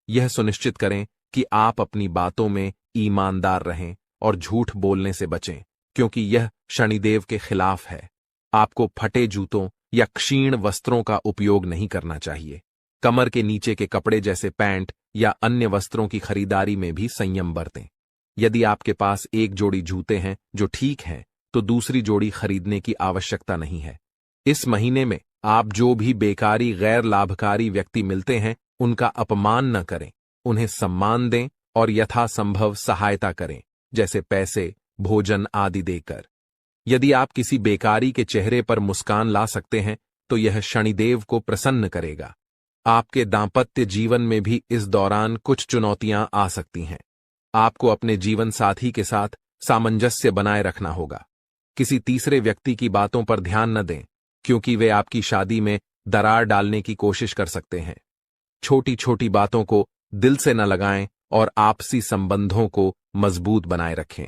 यह सुनिश्चित करें कि आप अपनी बातों में ईमानदार रहें और झूठ बोलने से बचें, क्योंकि यह शनिदेव के खिलाफ है। आपको फटे जूतों या क्षीण वस्त्रों का उपयोग नहीं करना चाहिए। कमर के नीचे के कपड़े जैसे पैंट या अन्य वस्त्रों की खरीदारी में भी संयम बरतें। यदि आपके पास एक जोड़ी जूते हैं जो ठीक हैं, तो दूसरी जोड़ी खरीदने की आवश्यकता नहीं है। इस महीने में आप जो भी बेकारी गैर लाभकारी व्यक्ति मिलते हैं उनका अपमान न करें, उन्हें सम्मान दें और यथासंभव सहायता करें, जैसे पैसे, भोजन आदि देकर। यदि आप किसी बेकारी के चेहरे पर मुस्कान ला सकते हैं तो यह शनिदेव को प्रसन्न करेगा। आपके दांपत्य जीवन में भी इस दौरान कुछ चुनौतियां आ सकती हैं। आपको अपने जीवन साथी के साथ सामंजस्य बनाए रखना होगा। किसी तीसरे व्यक्ति की बातों पर ध्यान न दें, क्योंकि वे आपकी शादी में दरार डालने की कोशिश कर सकते हैं। छोटी छोटी बातों को दिल से न लगाएं और आपसी संबंधों को मजबूत बनाए रखें।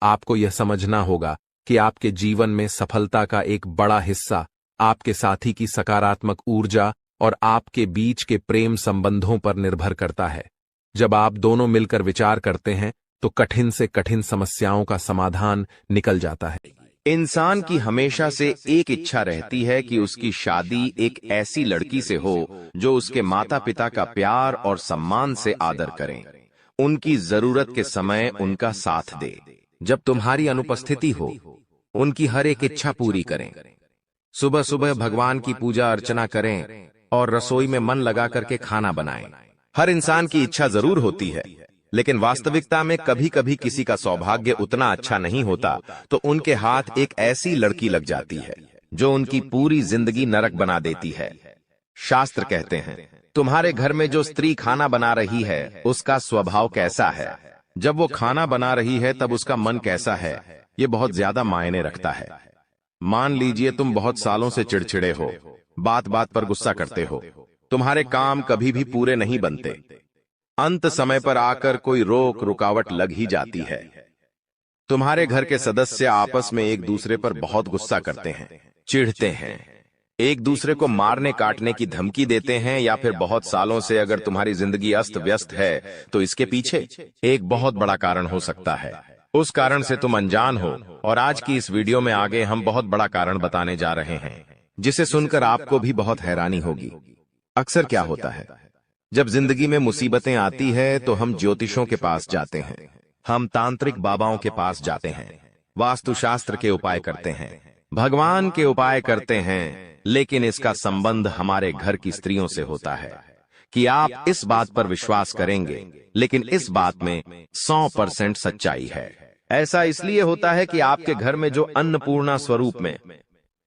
आपको यह समझना होगा कि आपके जीवन में सफलता का एक बड़ा हिस्सा आपके साथी की सकारात्मक ऊर्जा और आपके बीच के प्रेम संबंधों पर निर्भर करता है। जब आप दोनों मिलकर विचार करते हैं तो कठिन से कठिन समस्याओं का समाधान निकल जाता है। इंसान की हमेशा से एक इच्छा रहती है कि उसकी शादी एक ऐसी लड़की से हो जो उसके माता पिता का प्यार और सम्मान से आदर करें, उनकी जरूरत के समय उनका साथ दे। जब तुम्हारी अनुपस्थिति हो, उनकी हर एक इच्छा पूरी करें। सुबह सुबह भगवान की पूजा अर्चना करें और रसोई में मन लगा करके खाना बनाएं। हर इंसान की इच्छा जरूर होती है, लेकिन वास्तविकता में कभी कभी किसी का सौभाग्य उतना अच्छा नहीं होता, तो उनके हाथ एक ऐसी लड़की लग जाती है जो उनकी पूरी जिंदगी नरक बना देती है। शास्त्र कहते हैं, तुम्हारे घर में जो स्त्री खाना बना रही है उसका स्वभाव कैसा है, जब वो खाना बना रही है तब उसका मन कैसा है, ये बहुत ज्यादा मायने रखता है। मान लीजिए तुम बहुत सालों से चिड़चिड़े हो, बात बात पर गुस्सा करते हो, तुम्हारे काम कभी भी पूरे नहीं बनते, अंत समय पर आकर कोई रोक रुकावट लग ही जाती है। तुम्हारे घर के सदस्य आपस में एक दूसरे पर बहुत गुस्सा करते हैं, चिढ़ते हैं, एक दूसरे को मारने काटने की धमकी देते हैं, या फिर बहुत सालों से अगर तुम्हारी जिंदगी अस्त व्यस्त है तो इसके पीछे एक बहुत बड़ा कारण हो सकता है। उस कारण से तुम अनजान हो, और आज की इस वीडियो में आगे हम बहुत बड़ा कारण बताने जा रहे हैं, जिसे सुनकर आपको भी बहुत हैरानी होगी। अक्सर क्या होता है, जब जिंदगी में मुसीबतें आती है तो हम ज्योतिषों के पास जाते हैं, हम तांत्रिक बाबाओं के पास जाते हैं, वास्तुशास्त्र के उपाय करते हैं, भगवान के उपाय करते हैं, लेकिन इसका संबंध हमारे घर की स्त्रियों से होता है कि आप इस बात पर विश्वास करेंगे, लेकिन इस बात में 100% सच्चाई है। ऐसा इसलिए होता है कि आपके घर में जो अन्नपूर्णा स्वरूप में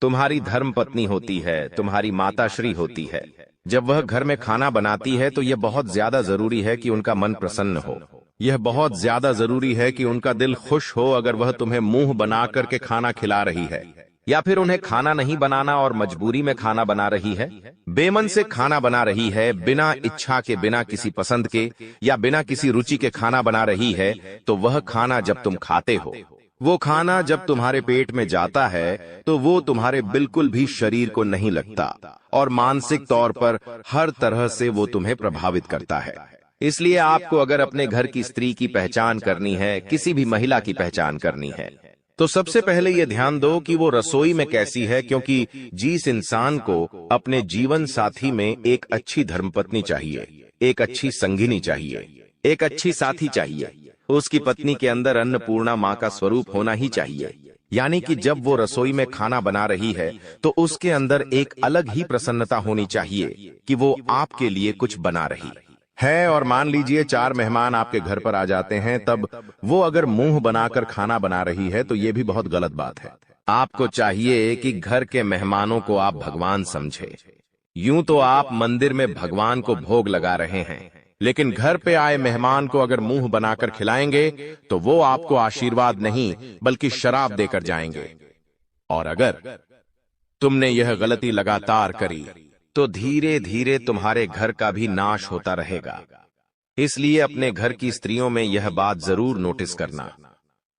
तुम्हारी धर्मपत्नी होती है, तुम्हारी माताश्री होती है, जब वह घर में खाना बनाती है तो यह बहुत ज्यादा जरूरी है कि उनका मन प्रसन्न हो। यह बहुत ज्यादा जरूरी है कि उनका दिल खुश हो अगर वह तुम्हें मुंह बना करके खाना खिला रही है, या फिर उन्हें खाना नहीं बनाना और मजबूरी में खाना बना रही है, बेमन से खाना बना रही है, बिना इच्छा के, बिना किसी पसंद के या बिना किसी रुचि के खाना बना रही है, तो वह खाना जब तुम खाते हो, वो खाना जब तुम्हारे पेट में जाता है तो वो तुम्हारे बिल्कुल भी शरीर को नहीं लगता और मानसिक तौर पर हर तरह से वो तुम्हें प्रभावित करता है। इसलिए आपको अगर अपने घर की स्त्री की पहचान करनी है, किसी भी महिला की पहचान करनी है, तो सबसे पहले ये ध्यान दो कि वो रसोई में कैसी है, क्योंकि जिस इंसान को अपने जीवन साथी में एक अच्छी धर्मपत्नी चाहिए, एक अच्छी संगिनी चाहिए, एक अच्छी साथी चाहिए, उसकी पत्नी के अंदर अन्नपूर्णा माँ का स्वरूप होना ही चाहिए। यानी कि जब वो रसोई में खाना बना रही है तो उसके अंदर एक अलग ही प्रसन्नता होनी चाहिए कि वो आपके लिए कुछ बना रही है। और मान लीजिए 4 मेहमान आपके घर पर आ जाते हैं, तब वो अगर मुंह बनाकर खाना बना रही है तो ये भी बहुत गलत बात है। आपको चाहिए कि घर के मेहमानों को आप भगवान समझे। यूं तो आप मंदिर में भगवान को भोग लगा रहे हैं, लेकिन घर पे आए मेहमान को अगर मुंह बनाकर खिलाएंगे तो वो आपको आशीर्वाद नहीं बल्कि शराब देकर जाएंगे। और अगर तुमने यह गलती लगातार करी तो धीरे धीरे तुम्हारे घर का भी नाश होता रहेगा। इसलिए अपने घर की स्त्रियों में यह बात जरूर नोटिस करना।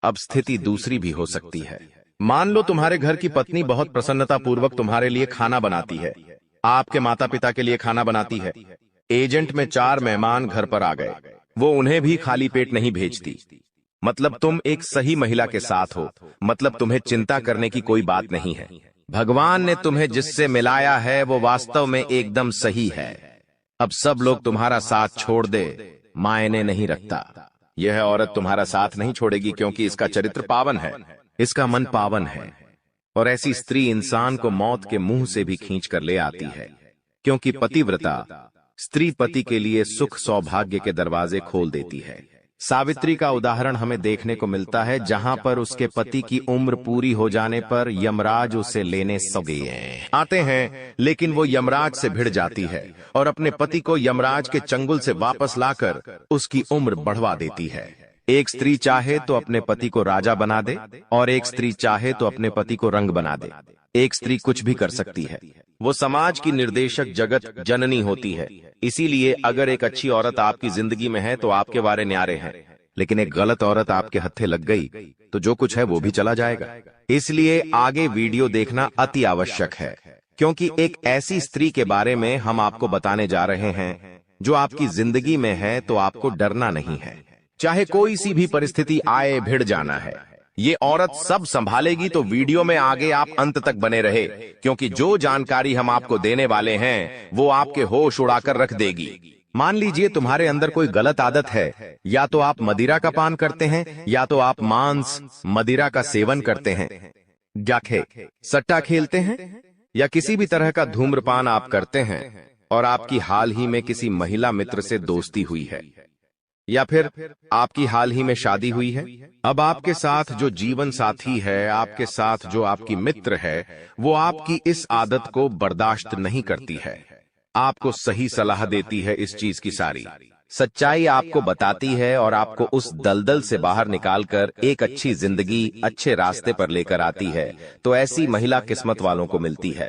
अब स्थिति दूसरी भी हो सकती है। मान लो तुम्हारे घर की पत्नी बहुत प्रसन्नता पूर्वक तुम्हारे लिए खाना बनाती है, आपके माता पिता के लिए खाना बनाती है। एजेंट में 4 मेहमान घर पर आ गए, वो उन्हें भी खाली पेट नहीं भेजती। मतलब तुम एक सही महिला के साथ हो, मतलब तुम्हें चिंता करने की कोई बात नहीं है। भगवान ने तुम्हें जिससे मिलाया है वो वास्तव में एकदम सही है। अब सब लोग तुम्हारा साथ छोड़ दे, मायने नहीं रखता। यह औरत तुम्हारा साथ नहीं छोड़ेगी, क्योंकि इसका चरित्र पावन है, इसका मन पावन है। और ऐसी स्त्री इंसान को मौत के मुंह से भी खींच कर ले आती है, क्योंकि पतिव्रता स्त्री पति के लिए सुख सौभाग्य के दरवाजे खोल देती है। सावित्री का उदाहरण हमें देखने को मिलता है, जहां पर उसके पति की उम्र पूरी हो जाने पर यमराज उसे लेने आते हैं, लेकिन वो यमराज से भिड़ जाती है और अपने पति को यमराज के चंगुल से वापस लाकर उसकी उम्र बढ़वा देती है। एक स्त्री चाहे तो अपने पति को राजा बना दे और एक स्त्री चाहे तो अपने पति को रंग बना दे। एक स्त्री कुछ भी कर सकती है, वो समाज की निर्देशक जगत जननी होती है। इसीलिए अगर एक अच्छी औरत आपकी जिंदगी में है तो आपके वारे न्यारे हैं, लेकिन एक गलत औरत आपके हत्थे लग गई तो जो कुछ है वो भी चला जाएगा। इसलिए आगे वीडियो देखना अति आवश्यक है, क्योंकि एक ऐसी स्त्री के बारे में हम आपको बताने जा रहे हैं जो आपकी जिंदगी में है तो आपको डरना नहीं है। चाहे कोई सी भी परिस्थिति आए, भिड़ जाना है। ये औरत सब संभालेगी, तो वीडियो में आगे आप अंत तक बने रहे, क्योंकि जो जानकारी हम आपको देने वाले हैं वो आपके होश उड़ाकर रख देगी। मान लीजिए तुम्हारे अंदर कोई गलत आदत है, या तो आप मदिरा का पान करते हैं, या तो आप मांस मदिरा का सेवन करते हैं, जाखे सट्टा खेलते हैं, या किसी भी तरह का धूम्रपान आप करते हैं, और आपकी हाल ही में किसी महिला मित्र से दोस्ती हुई है, या फिर आपकी हाल ही में शादी हुई है। अब आपके साथ जो जीवन साथी है, आपके साथ जो आपकी मित्र है, वो आपकी इस आदत को बर्दाश्त नहीं करती है, आपको सही सलाह देती है। इस चीज की सारी सच्चाई आपको बताती है और आपको उस दलदल से बाहर निकालकर एक अच्छी जिंदगी, अच्छे रास्ते पर लेकर आती है। तो ऐसी महिला किस्मत वालों को मिलती है।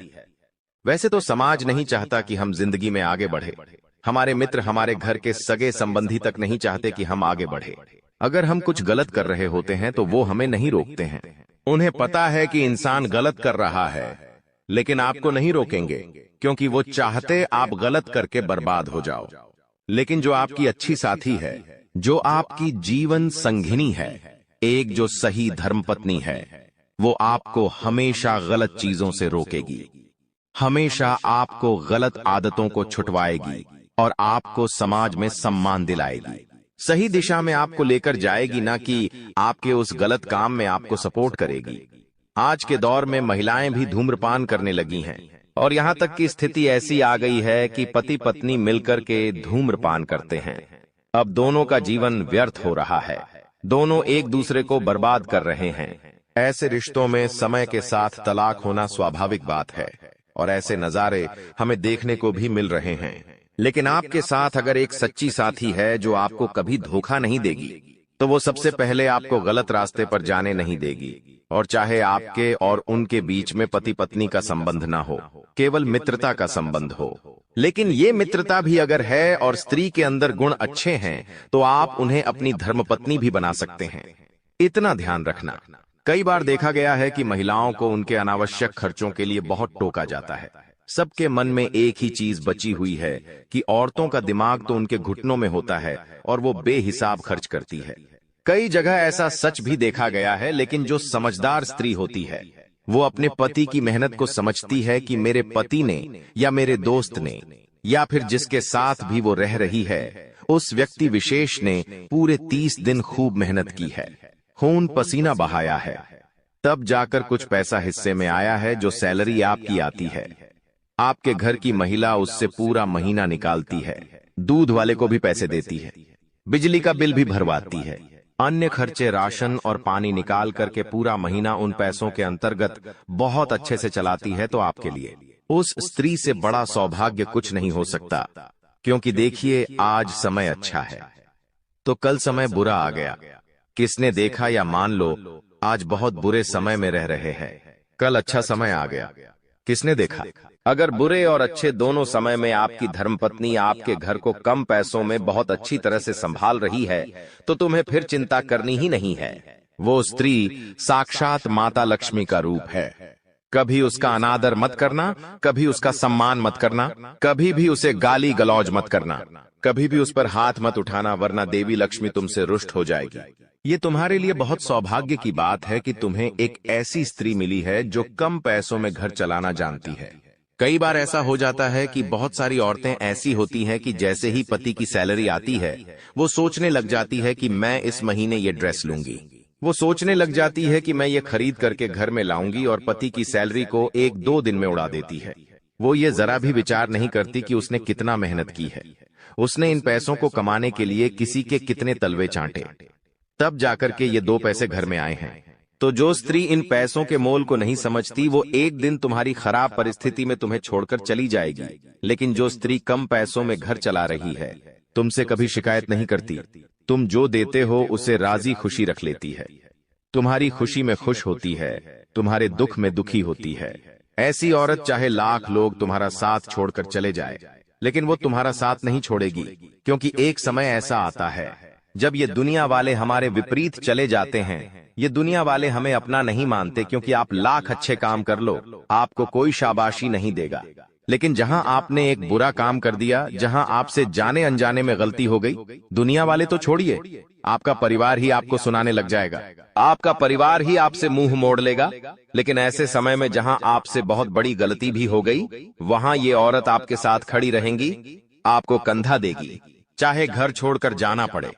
वैसे तो समाज नहीं चाहता कि हम जिंदगी में आगे बढ़े, हमारे मित्र, हमारे घर के सगे संबंधी तक नहीं चाहते कि हम आगे बढ़े। अगर हम कुछ गलत कर रहे होते हैं तो वो हमें नहीं रोकते हैं। उन्हें पता है कि इंसान गलत कर रहा है, लेकिन आपको नहीं रोकेंगे, क्योंकि वो चाहते आप गलत करके बर्बाद हो जाओ। लेकिन जो आपकी अच्छी साथी है, जो आपकी जीवन संगिनी है, एक जो सही धर्मपत्नी है, वो आपको हमेशा गलत चीजों से रोकेगी, हमेशा आपको गलत आदतों को छुटवाएगी और आपको समाज में सम्मान दिलाएगी। सही दिशा में आपको लेकर जाएगी, ना कि आपके उस गलत काम में आपको सपोर्ट करेगी। आज के दौर में महिलाएं भी धूम्रपान करने लगी हैं, और यहाँ तक की स्थिति ऐसी आ गई है कि पति पत्नी मिलकर के धूम्रपान करते हैं। अब दोनों का जीवन व्यर्थ हो रहा है, दोनों एक दूसरे को बर्बाद कर रहे हैं। ऐसे रिश्तों में समय के साथ तलाक होना स्वाभाविक बात है, और ऐसे नजारे हमें देखने को भी मिल रहे हैं। लेकिन आपके साथ अगर एक सच्ची साथी है जो आपको कभी धोखा नहीं देगी, तो वो सबसे पहले आपको गलत रास्ते पर जाने नहीं देगी। और चाहे आपके और उनके बीच में पति पत्नी का संबंध ना हो, केवल मित्रता का संबंध हो, लेकिन ये मित्रता भी अगर है और स्त्री के अंदर गुण अच्छे हैं, तो आप उन्हें अपनी धर्मपत्नी भी बना सकते हैं। इतना ध्यान रखना। कई बार देखा गया है कि महिलाओं को उनके अनावश्यक खर्चों के लिए बहुत टोका जाता है। सबके मन में एक ही चीज बची हुई है कि औरतों का दिमाग तो उनके घुटनों में होता है और वो बेहिसाब खर्च करती है। कई जगह ऐसा सच भी देखा गया है, लेकिन जो समझदार स्त्री होती है वो अपने पति की मेहनत को समझती है कि मेरे पति ने या मेरे दोस्त ने या फिर जिसके साथ भी वो रह रही है उस व्यक्ति विशेष ने पूरे 30 दिन खूब मेहनत की है, खून पसीना बहाया है, तब जाकर कुछ पैसा हिस्से में आया है जो सैलरी आपकी आती है। आपके घर की महिला उससे पूरा महीना निकालती है, दूध वाले को भी पैसे देती है, बिजली का बिल भी भरवाती है, अन्य खर्चे राशन और पानी निकाल करके पूरा महीना उन पैसों के अंतर्गत बहुत अच्छे से चलाती है। तो आपके लिए उस स्त्री से बड़ा सौभाग्य कुछ नहीं हो सकता, क्योंकि देखिए आज समय अच्छा है तो कल समय बुरा आ गया। किसने देखा या मान लो आज बहुत बुरे समय में रह रहे हैं, कल अच्छा समय आ गया। किसने देखा? अगर बुरे और अच्छे दोनों समय में आपकी धर्मपत्नी आपके घर को कम पैसों में बहुत अच्छी तरह से संभाल रही है तो तुम्हें फिर चिंता करनी ही नहीं है। वो स्त्री साक्षात माता लक्ष्मी का रूप है। कभी उसका अनादर मत करना, कभी उसका सम्मान मत करना, कभी भी उसे गाली गलौज मत करना, कभी भी उस पर हाथ मत उठाना, वरना देवी लक्ष्मी तुमसे रुष्ट हो जाएगी। ये तुम्हारे लिए बहुत सौभाग्य की बात है कि तुम्हें एक ऐसी स्त्री मिली है जो कम पैसों में घर चलाना जानती है। कई बार ऐसा हो जाता है कि बहुत सारी औरतें ऐसी होती हैं कि जैसे ही पति की सैलरी आती है वो सोचने लग जाती है कि मैं इस महीने ये ड्रेस लूंगी, वो सोचने लग जाती है कि मैं ये खरीद करके घर में लाऊंगी, और पति की सैलरी को 1-2 दिन में उड़ा देती है। वो ये जरा भी विचार नहीं करती कि उसने कितना मेहनत की है, उसने इन पैसों को कमाने के लिए किसी के कितने तलवे चाटे, तब जाकर के ये 2 पैसे घर में आए हैं। तो जो स्त्री इन पैसों के मोल को नहीं समझती वो एक दिन तुम्हारी खराब परिस्थिति में तुम्हें छोड़कर चली जाएगी। लेकिन जो स्त्री कम पैसों में घर चला रही है तुमसे कभी शिकायत नहीं करती, तुम जो देते हो उसे राजी खुशी रख लेती है, तुम्हारी खुशी में खुश होती है, तुम्हारे दुख में दुखी होती है। ऐसी औरत चाहे लाख लोग तुम्हारा साथ छोड़कर चले जाए लेकिन वो तुम्हारा साथ नहीं छोड़ेगी, क्योंकि एक समय ऐसा आता है जब ये दुनिया वाले हमारे विपरीत चले जाते हैं। ये दुनिया वाले हमें अपना नहीं मानते, क्योंकि आप लाख अच्छे काम कर लो आपको कोई शाबाशी नहीं देगा, लेकिन जहां आपने एक बुरा काम कर दिया, जहां आपसे जाने अनजाने में गलती हो गई, दुनिया वाले तो छोड़िए, आपका परिवार ही आपको सुनाने लग जाएगा, आपका परिवार ही आपसे मुंह मोड़ लेगा। लेकिन ऐसे समय में जहां आपसे बहुत बड़ी गलती भी हो गई वहां ये औरत आपके साथ खड़ी रहेंगी, आपको कंधा देगी, चाहे घर छोड़कर जाना पड़े,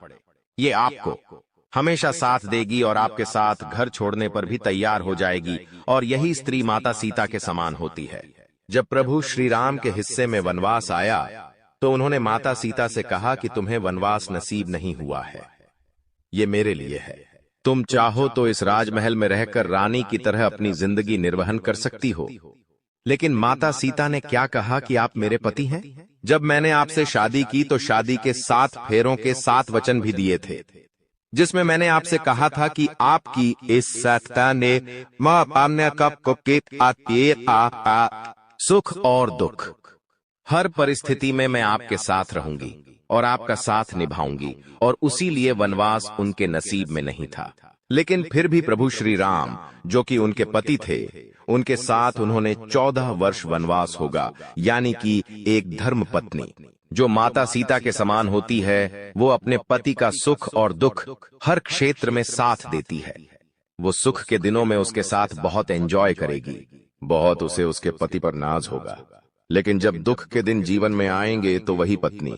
ये आपको हमेशा साथ देगी और आपके साथ घर छोड़ने पर भी तैयार हो जाएगी। और यही स्त्री माता सीता के समान होती है। जब प्रभु श्री राम के हिस्से में वनवास आया तो उन्होंने माता सीता से कहा कि तुम्हें वनवास नसीब नहीं हुआ है, ये मेरे लिए है, तुम चाहो तो इस राजमहल में रहकर रानी की तरह अपनी जिंदगी निर्वहन कर सकती हो। लेकिन माता सीता ने क्या कहा कि आप मेरे पति हैं। जब मैंने आपसे शादी की तो शादी के 7 फेरों के 7 वचन भी दिए थे, जिसमें मैंने आपसे कहा था कि आपकी इस सत्ता ने सुख और दुख हर परिस्थिति में मैं आपके साथ रहूंगी और आपका साथ निभाऊंगी, और उसी लिए वनवास उनके नसीब में नहीं था। लेकिन फिर भी प्रभु श्री राम जो कि उनके पति थे, उनके साथ उन्होंने 14 वर्ष वनवास होगा, यानी कि एक धर्म पत्नी जो माता सीता के समान होती है वो अपने पति का सुख और दुख हर क्षेत्र में साथ देती है। वो सुख के दिनों में उसके साथ बहुत एंजॉय करेगी, बहुत उसे उसके पति पर नाज होगा, लेकिन जब दुख के दिन जीवन में आएंगे तो वही पत्नी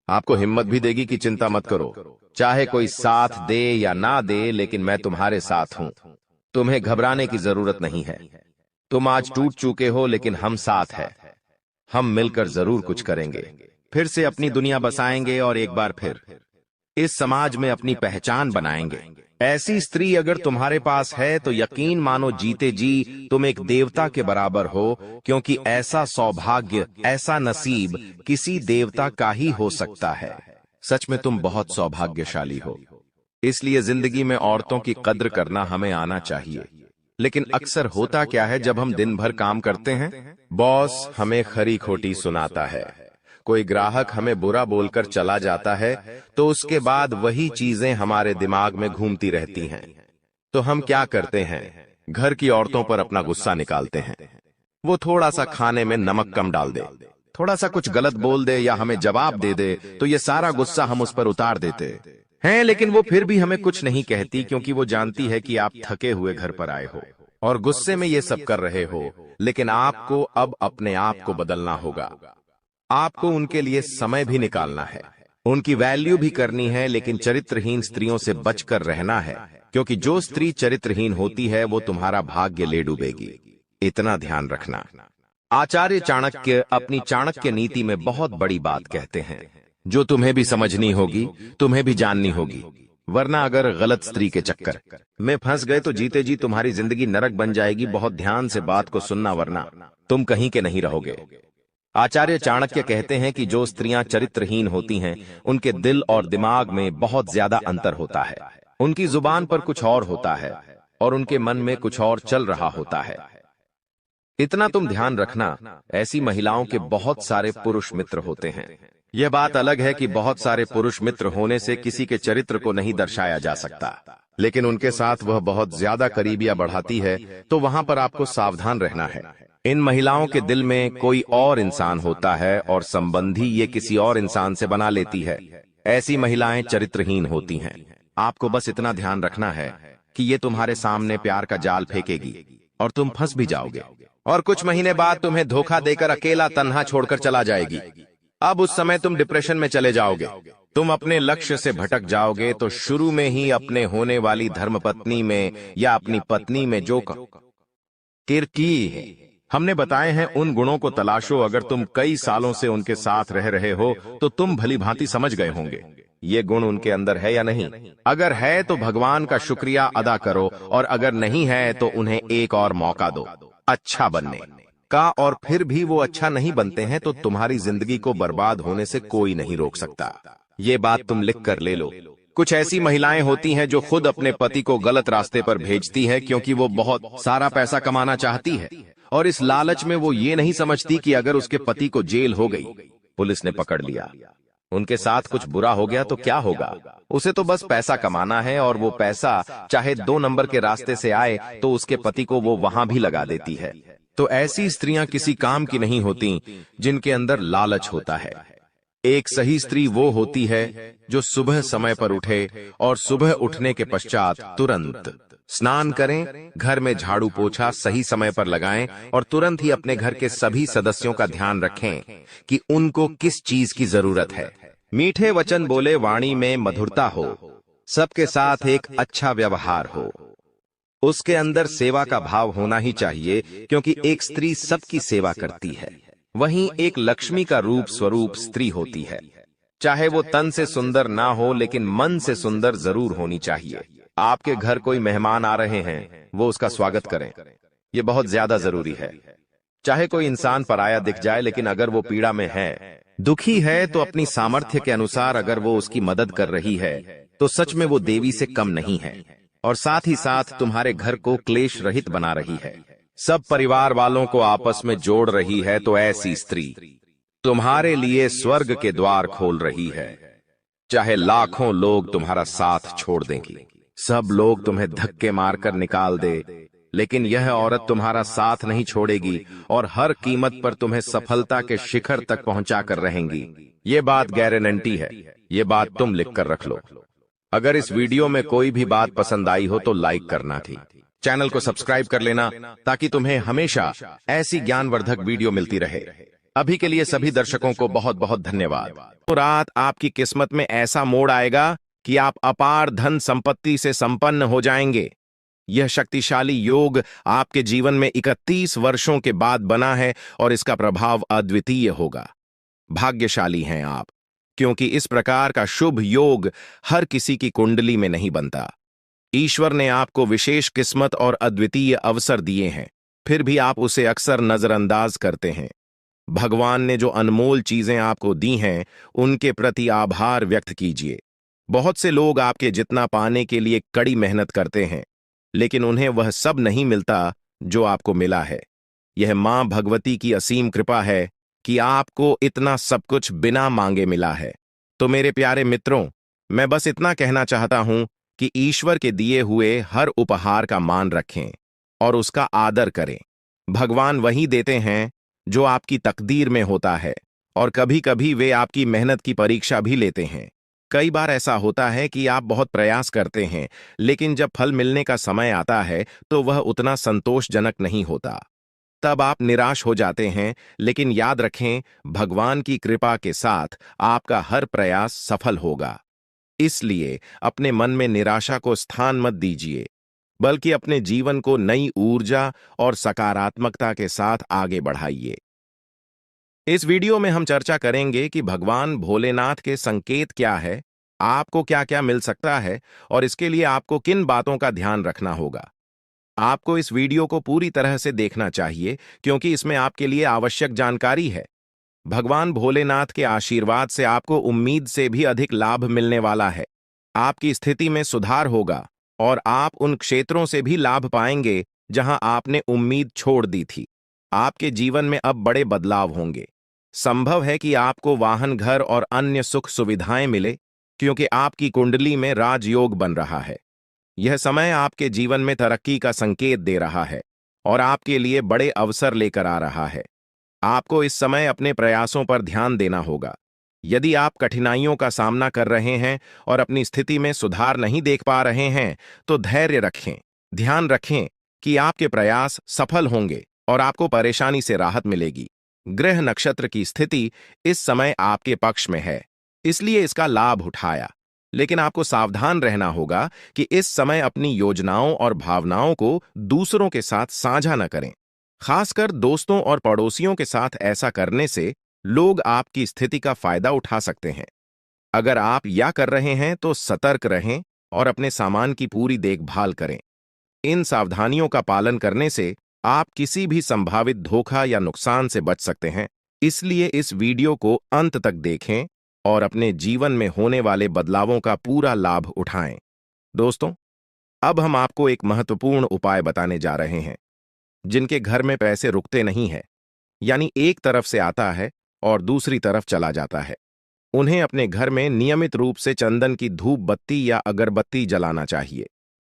आपको हिम्मत भी देगी कि चिंता मत करो, चाहे कोई साथ दे या ना दे, लेकिन मैं तुम्हारे साथ हूं, तुम्हें घबराने की जरूरत नहीं है। तुम आज टूट चुके हो लेकिन हम साथ हैं, हम मिलकर जरूर कुछ करेंगे, फिर से अपनी दुनिया बसाएंगे और एक बार फिर इस समाज में अपनी पहचान बनाएंगे। ऐसी स्त्री अगर तुम्हारे पास है तो यकीन मानो जीते जी तुम एक देवता के बराबर हो, क्योंकि ऐसा सौभाग्य, ऐसा नसीब किसी देवता का ही हो सकता है। सच में तुम बहुत सौभाग्यशाली हो। इसलिए जिंदगी में औरतों की कद्र करना हमें आना चाहिए। लेकिन अक्सर होता क्या है, जब हम दिन भर काम करते हैं, बॉस हमें खरी खोटी सुनाता है, कोई ग्राहक हमें बुरा बोलकर चला जाता है, तो उसके बाद वही चीजें हमारे दिमाग में घूमती रहती हैं। तो हम क्या करते हैं, घर की औरतों पर अपना गुस्सा निकालते हैं। वो थोड़ा सा खाने में नमक कम डाल दे, थोड़ा सा कुछ गलत बोल दे या हमें जवाब दे दे, तो ये सारा गुस्सा हम उस पर उतार देते। हैं, लेकिन वो फिर भी हमें कुछ नहीं कहती क्योंकि वो जानती है कि आप थके हुए घर पर आए हो और गुस्से में ये सब कर रहे हो। लेकिन आपको अब अपने आप को बदलना होगा। आपको उनके लिए समय भी निकालना है, उनकी वैल्यू भी करनी है, लेकिन चरित्रहीन स्त्रियों से बचकर रहना है, क्योंकि जो स्त्री चरित्रहीन होती है वो तुम्हारा भाग्य ले डूबेगी। इतना ध्यान रखना। आचार्य चाणक्य अपनी चाणक्य नीति में बहुत बड़ी बात कहते हैं, जो तुम्हें भी समझनी होगी, तुम्हें भी जाननी होगी। वरना अगर गलत स्त्री के चक्कर में फंस गए तो जीते जी तुम्हारी जिंदगी नरक बन जाएगी। बहुत ध्यान से बात को सुनना, वरना तुम कहीं के नहीं रहोगे। आचार्य चाणक्य कहते हैं कि जो स्त्रियां चरित्रहीन होती हैं, उनके दिल और दिमाग में बहुत ज्यादा अंतर होता है। उनकी जुबान पर कुछ और होता है और उनके मन में कुछ और चल रहा होता है। इतना तुम ध्यान रखना। ऐसी महिलाओं के बहुत सारे पुरुष मित्र होते हैं। यह बात अलग है कि बहुत सारे पुरुष मित्र होने से किसी के चरित्र को नहीं दर्शाया जा सकता, लेकिन उनके साथ वह बहुत ज्यादा करीबियां बढ़ाती है, तो वहां पर आपको सावधान रहना है। इन महिलाओं के दिल में कोई और इंसान होता है और संबंधी ये किसी और इंसान से बना लेती है। ऐसी महिलाएं चरित्रहीन होती हैं। आपको बस इतना ध्यान रखना है कि ये तुम्हारे सामने प्यार का जाल फेंकेगी और तुम फंस भी जाओगे, और कुछ महीने बाद तुम्हें धोखा देकर अकेला तन्हा छोड़कर चला जाएगी। अब उस समय तुम डिप्रेशन में चले जाओगे, तुम अपने लक्ष्य से भटक जाओगे। तो शुरू में ही अपने होने वाली धर्मपत्नी में या अपनी पत्नी में जो किरकी है हमने बताए हैं, उन गुणों को तलाशो। अगर तुम कई सालों से उनके साथ रह रहे हो तो तुम भली भांति समझ गए होंगे ये गुण उनके अंदर है या नहीं। अगर है तो भगवान का शुक्रिया अदा करो, और अगर नहीं है तो उन्हें एक और मौका दो अच्छा बनने का। और फिर भी वो अच्छा नहीं बनते हैं तो तुम्हारी जिंदगी को बर्बाद होने से कोई नहीं रोक सकता। ये बात तुम लिख कर ले लो। कुछ ऐसी महिलाएं होती हैं जो खुद अपने पति को गलत रास्ते पर भेजती है, क्योंकि वो बहुत सारा पैसा कमाना चाहती है, और इस लालच में वो ये नहीं समझती कि अगर उसके पति को जेल हो गई, पुलिस ने पकड़ लिया, उनके साथ कुछ बुरा हो गया तो क्या होगा। उसे तो बस पैसा कमाना है, और वो पैसा चाहे 2 नंबर के रास्ते से आए तो उसके पति को वो वहां भी लगा देती है। तो ऐसी स्त्रियां किसी काम की नहीं होती जिनके अंदर लालच होता है। एक सही स्त्री वो होती है जो सुबह समय पर उठे और सुबह उठने के पश्चात तुरंत स्नान करें, घर में झाड़ू पोछा सही समय पर लगाएं, और तुरंत ही अपने घर के सभी सदस्यों का ध्यान रखें कि उनको किस चीज की जरूरत है। मीठे वचन बोले, वाणी में मधुरता हो, सबके साथ एक अच्छा व्यवहार हो, उसके अंदर सेवा का भाव होना ही चाहिए, क्योंकि एक स्त्री सबकी सेवा करती है। वहीं एक लक्ष्मी का रूप स्वरूप स्त्री होती है। चाहे वो तन से सुंदर ना हो, लेकिन मन से सुंदर जरूर होनी चाहिए। आपके घर कोई मेहमान आ रहे हैं, वो उसका स्वागत करें, ये बहुत ज्यादा जरूरी है। चाहे कोई इंसान पराया दिख जाए, लेकिन अगर वो पीड़ा में है, दुखी है, तो अपनी सामर्थ्य के अनुसार अगर वो उसकी मदद कर रही है तो सच में वो देवी से कम नहीं है, और साथ ही साथ तुम्हारे घर को क्लेश रहित बना रही है, सब परिवार वालों को आपस में जोड़ रही है। तो ऐसी स्त्री तुम्हारे लिए स्वर्ग के द्वार खोल रही है। चाहे लाखों लोग तुम्हारा साथ छोड़ देंगी, सब लोग तुम्हें धक्के मारकर निकाल दे, लेकिन यह औरत तुम्हारा साथ नहीं छोड़ेगी और हर कीमत पर तुम्हें सफलता के शिखर तक पहुंचाकर रहेंगी। ये बात गारंटी है, ये बात तुम लिख कर रख लो। अगर इस वीडियो में कोई भी बात पसंद आई हो तो लाइक करना थी, चैनल को सब्सक्राइब कर लेना, ताकि तुम्हें हमेशा ऐसी ज्ञानवर्धक वीडियो मिलती रहे। अभी के लिए सभी दर्शकों को बहुत बहुत धन्यवाद। तो रात आपकी किस्मत में ऐसा मोड़ आएगा कि आप अपार धन संपत्ति से संपन्न हो जाएंगे। यह शक्तिशाली योग आपके जीवन में 31 वर्षों के बाद बना है और इसका प्रभाव अद्वितीय होगा। भाग्यशाली हैं आप, क्योंकि इस प्रकार का शुभ योग हर किसी की कुंडली में नहीं बनता। ईश्वर ने आपको विशेष किस्मत और अद्वितीय अवसर दिए हैं, फिर भी आप उसे अक्सर नजरअंदाज करते हैं। भगवान ने जो अनमोल चीजें आपको दी हैं, उनके प्रति आभार व्यक्त कीजिए। बहुत से लोग आपके जितना पाने के लिए कड़ी मेहनत करते हैं, लेकिन उन्हें वह सब नहीं मिलता जो आपको मिला है। यह मां भगवती की असीम कृपा है कि आपको इतना सब कुछ बिना मांगे मिला है। तो मेरे प्यारे मित्रों, मैं बस इतना कहना चाहता हूं कि ईश्वर के दिए हुए हर उपहार का मान रखें और उसका आदर करें। भगवान वही देते हैं जो आपकी तकदीर में होता है, और कभी कभी वे आपकी मेहनत की परीक्षा भी लेते हैं। कई बार ऐसा होता है कि आप बहुत प्रयास करते हैं, लेकिन जब फल मिलने का समय आता है तो वह उतना संतोषजनक नहीं होता। तब आप निराश हो जाते हैं, लेकिन याद रखें, भगवान की कृपा के साथ आपका हर प्रयास सफल होगा। इसलिए अपने मन में निराशा को स्थान मत दीजिए, बल्कि अपने जीवन को नई ऊर्जा और सकारात्मकता के साथ आगे बढ़ाइए। इस वीडियो में हम चर्चा करेंगे कि भगवान भोलेनाथ के संकेत क्या है, आपको क्या क्या मिल सकता है और इसके लिए आपको किन बातों का ध्यान रखना होगा। आपको इस वीडियो को पूरी तरह से देखना चाहिए, क्योंकि इसमें आपके लिए आवश्यक जानकारी है। भगवान भोलेनाथ के आशीर्वाद से आपको उम्मीद से भी अधिक लाभ मिलने वाला है। आपकी स्थिति में सुधार होगा और आप उन क्षेत्रों से भी लाभ पाएंगे जहां आपने उम्मीद छोड़ दी थी। आपके जीवन में अब बड़े बदलाव होंगे। संभव है कि आपको वाहन, घर और अन्य सुख सुविधाएं मिले, क्योंकि आपकी कुंडली में राजयोग बन रहा है। यह समय आपके जीवन में तरक्की का संकेत दे रहा है और आपके लिए बड़े अवसर लेकर आ रहा है। आपको इस समय अपने प्रयासों पर ध्यान देना होगा। यदि आप कठिनाइयों का सामना कर रहे हैं और अपनी स्थिति में सुधार नहीं देख पा रहे हैं, तो धैर्य रखें। ध्यान रखें कि आपके प्रयास सफल होंगे और आपको परेशानी से राहत मिलेगी। ग्रह नक्षत्र की स्थिति इस समय आपके पक्ष में है, इसलिए इसका लाभ उठाया। लेकिन आपको सावधान रहना होगा कि इस समय अपनी योजनाओं और भावनाओं को दूसरों के साथ साझा न करें। खासकर दोस्तों और पड़ोसियों के साथ ऐसा करने से लोग आपकी स्थिति का फायदा उठा सकते हैं। अगर आप या कर रहे हैं तो सतर्क रहें और अपने सामान की पूरी देखभाल करें। इन सावधानियों का पालन करने से आप किसी भी संभावित धोखा या नुकसान से बच सकते हैं। इसलिए इस वीडियो को अंत तक देखें और अपने जीवन में होने वाले बदलावों का पूरा लाभ उठाएं। दोस्तों, अब हम आपको एक महत्वपूर्ण उपाय बताने जा रहे हैं। जिनके घर में पैसे रुकते नहीं है, यानी एक तरफ से आता है और दूसरी तरफ चला जाता है, उन्हें अपने घर में नियमित रूप से चंदन की धूप बत्ती या अगरबत्ती जलाना चाहिए।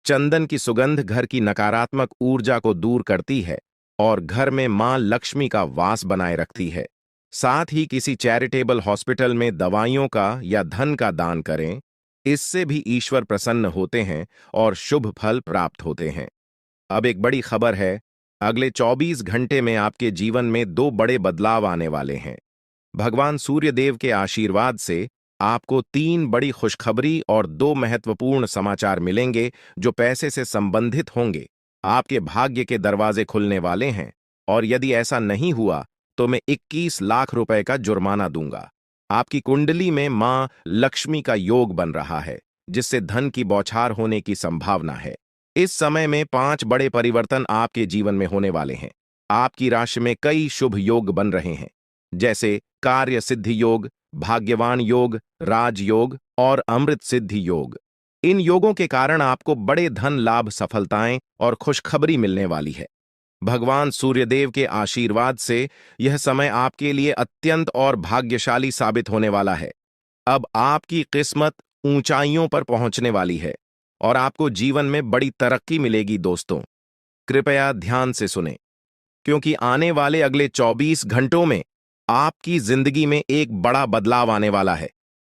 चंदन की सुगंध घर की नकारात्मक ऊर्जा को दूर करती है और घर में मां लक्ष्मी का वास बनाए रखती है। साथ ही किसी चैरिटेबल हॉस्पिटल में दवाइयों का या धन का दान करें। इससे भी ईश्वर प्रसन्न होते हैं और शुभ फल प्राप्त होते हैं। अब एक बड़ी खबर है, अगले 24 घंटे में आपके जीवन में 2 बड़े बदलाव आने वाले हैं। भगवान सूर्यदेव के आशीर्वाद से आपको 3 बड़ी खुशखबरी और 2 महत्वपूर्ण समाचार मिलेंगे जो पैसे से संबंधित होंगे। आपके भाग्य के दरवाजे खुलने वाले हैं और यदि ऐसा नहीं हुआ तो मैं 21 लाख रुपए का जुर्माना दूंगा। आपकी कुंडली में मां लक्ष्मी का योग बन रहा है, जिससे धन की बौछार होने की संभावना है। इस समय में 5 बड़े परिवर्तन आपके जीवन में होने वाले हैं। आपकी राशि में कई शुभ योग बन रहे हैं, जैसे कार्य सिद्धि योग, भाग्यवान योग, राजयोग और अमृत सिद्धि योग। इन योगों के कारण आपको बड़े धन लाभ, सफलताएं और खुशखबरी मिलने वाली है। भगवान सूर्यदेव के आशीर्वाद से यह समय आपके लिए अत्यंत और भाग्यशाली साबित होने वाला है। अब आपकी किस्मत ऊंचाइयों पर पहुंचने वाली है और आपको जीवन में बड़ी तरक्की मिलेगी। दोस्तों, कृपया ध्यान से सुनें, क्योंकि आने वाले अगले 24 घंटों में आपकी जिंदगी में एक बड़ा बदलाव आने वाला है।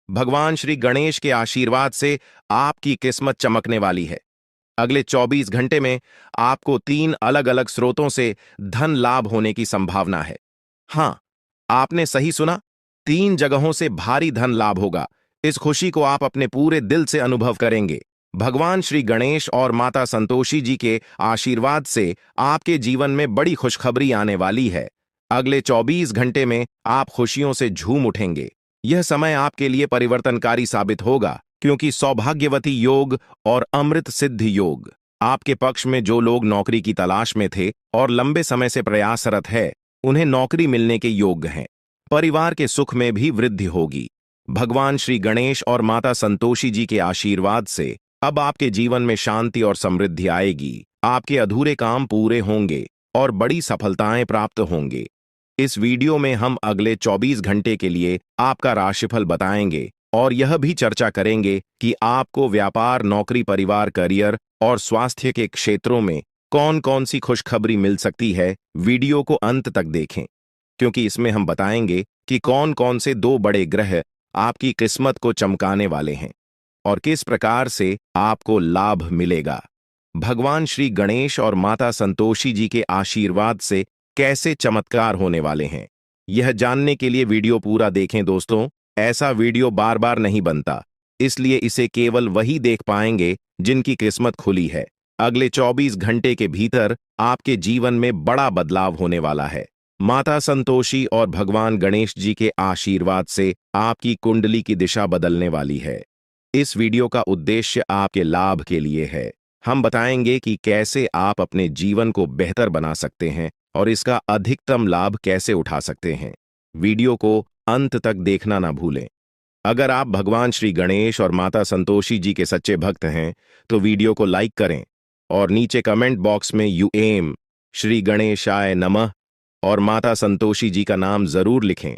भगवान श्री गणेश के आशीर्वाद से आपकी किस्मत चमकने वाली है। अगले 24 घंटे में आपको 3 अलग अलग स्रोतों से धन लाभ होने की संभावना है। हां, आपने सही सुना, 3 जगहों से भारी धन लाभ होगा। इस खुशी को आप अपने पूरे दिल से अनुभव करेंगे। भगवान श्री गणेश और माता संतोषी जी के आशीर्वाद से आपके जीवन में बड़ी खुशखबरी आने वाली है। अगले 24 घंटे में आप खुशियों से झूम उठेंगे। यह समय आपके लिए परिवर्तनकारी साबित होगा, क्योंकि सौभाग्यवती योग और अमृत सिद्धि योग आपके पक्ष में। जो लोग नौकरी की तलाश में थे और लंबे समय से प्रयासरत है, उन्हें नौकरी मिलने के योग्य हैं। परिवार के सुख में भी वृद्धि होगी। भगवान श्री गणेश और माता संतोषी जी के आशीर्वाद से अब आपके जीवन में शांति और समृद्धि आएगी। आपके अधूरे काम पूरे होंगे और बड़ी सफलताएं प्राप्त होंगे। इस वीडियो में हम अगले 24 घंटे के लिए आपका राशिफल बताएंगे और यह भी चर्चा करेंगे कि आपको व्यापार, नौकरी, परिवार, करियर और स्वास्थ्य के क्षेत्रों में कौन कौन सी खुशखबरी मिल सकती है। वीडियो को अंत तक देखें, क्योंकि इसमें हम बताएंगे कि कौन कौन से 2 बड़े ग्रह आपकी किस्मत को चमकाने वाले हैं और किस प्रकार से आपको लाभ मिलेगा। भगवान श्री गणेश और माता संतोषी जी के आशीर्वाद से कैसे चमत्कार होने वाले हैं, यह जानने के लिए वीडियो पूरा देखें दोस्तों। ऐसा वीडियो बार बार नहीं बनता, इसलिए इसे केवल वही देख पाएंगे जिनकी किस्मत खुली है। अगले 24 घंटे के भीतर आपके जीवन में बड़ा बदलाव होने वाला है। माता संतोषी और भगवान गणेश जी के आशीर्वाद से आपकी कुंडली की दिशा बदलने वाली है। इस वीडियो का उद्देश्य आपके लाभ के लिए है। हम बताएंगे कि कैसे आप अपने जीवन को बेहतर बना सकते हैं और इसका अधिकतम लाभ कैसे उठा सकते हैं। वीडियो को अंत तक देखना ना भूलें। अगर आप भगवान श्री गणेश और माता संतोषी जी के सच्चे भक्त हैं तो वीडियो को लाइक करें और नीचे कमेंट बॉक्स में यूएम श्री गणेशाय नमः और माता संतोषी जी का नाम जरूर लिखें।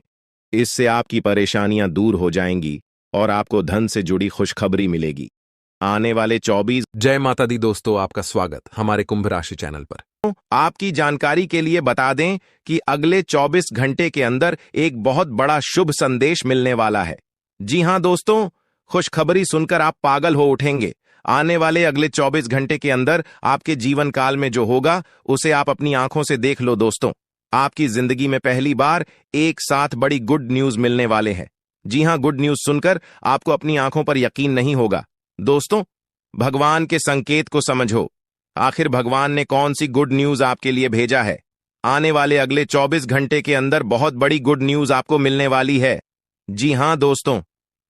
इससे आपकी परेशानियां दूर हो जाएंगी और आपको धन से जुड़ी खुशखबरी मिलेगी। आने वाले 24 जय माता दी दोस्तों, आपका स्वागत हमारे कुंभ राशि चैनल पर। आपकी जानकारी के लिए बता दें कि अगले 24 घंटे के अंदर एक बहुत बड़ा शुभ संदेश मिलने वाला है। जी हां दोस्तों, खुशखबरी सुनकर आप पागल हो उठेंगे। आने वाले अगले 24 घंटे के अंदर आपके जीवन काल में जो होगा उसे आप अपनी आंखों से देख लो दोस्तों। आपकी जिंदगी में पहली बार एक साथ बड़ी गुड न्यूज मिलने वाले हैं। जी हां, गुड न्यूज सुनकर आपको अपनी आंखों पर यकीन नहीं होगा। दोस्तों, भगवान के संकेत को समझो। आखिर भगवान ने कौन सी गुड न्यूज आपके लिए भेजा है। आने वाले अगले 24 घंटे के अंदर बहुत बड़ी गुड न्यूज आपको मिलने वाली है। जी हां दोस्तों,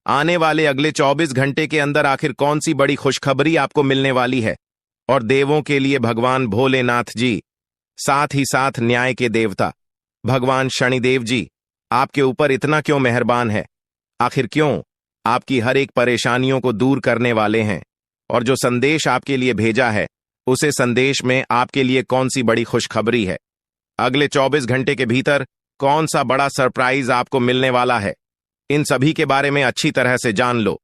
आने वाले अगले 24 घंटे के अंदर आखिर कौन सी बड़ी खुशखबरी आपको मिलने वाली है। और देवों के लिए भगवान भोलेनाथ जी, साथ ही साथ न्याय के देवता भगवान शनिदेव जी आपके ऊपर इतना क्यों मेहरबान है। आखिर क्यों? आपकी हर एक परेशानियों को दूर करने वाले हैं। और जो संदेश आपके लिए भेजा है उसे संदेश में आपके लिए कौन सी बड़ी खुशखबरी है। अगले 24 घंटे के भीतर कौन सा बड़ा सरप्राइज आपको मिलने वाला है, इन सभी के बारे में अच्छी तरह से जान लो।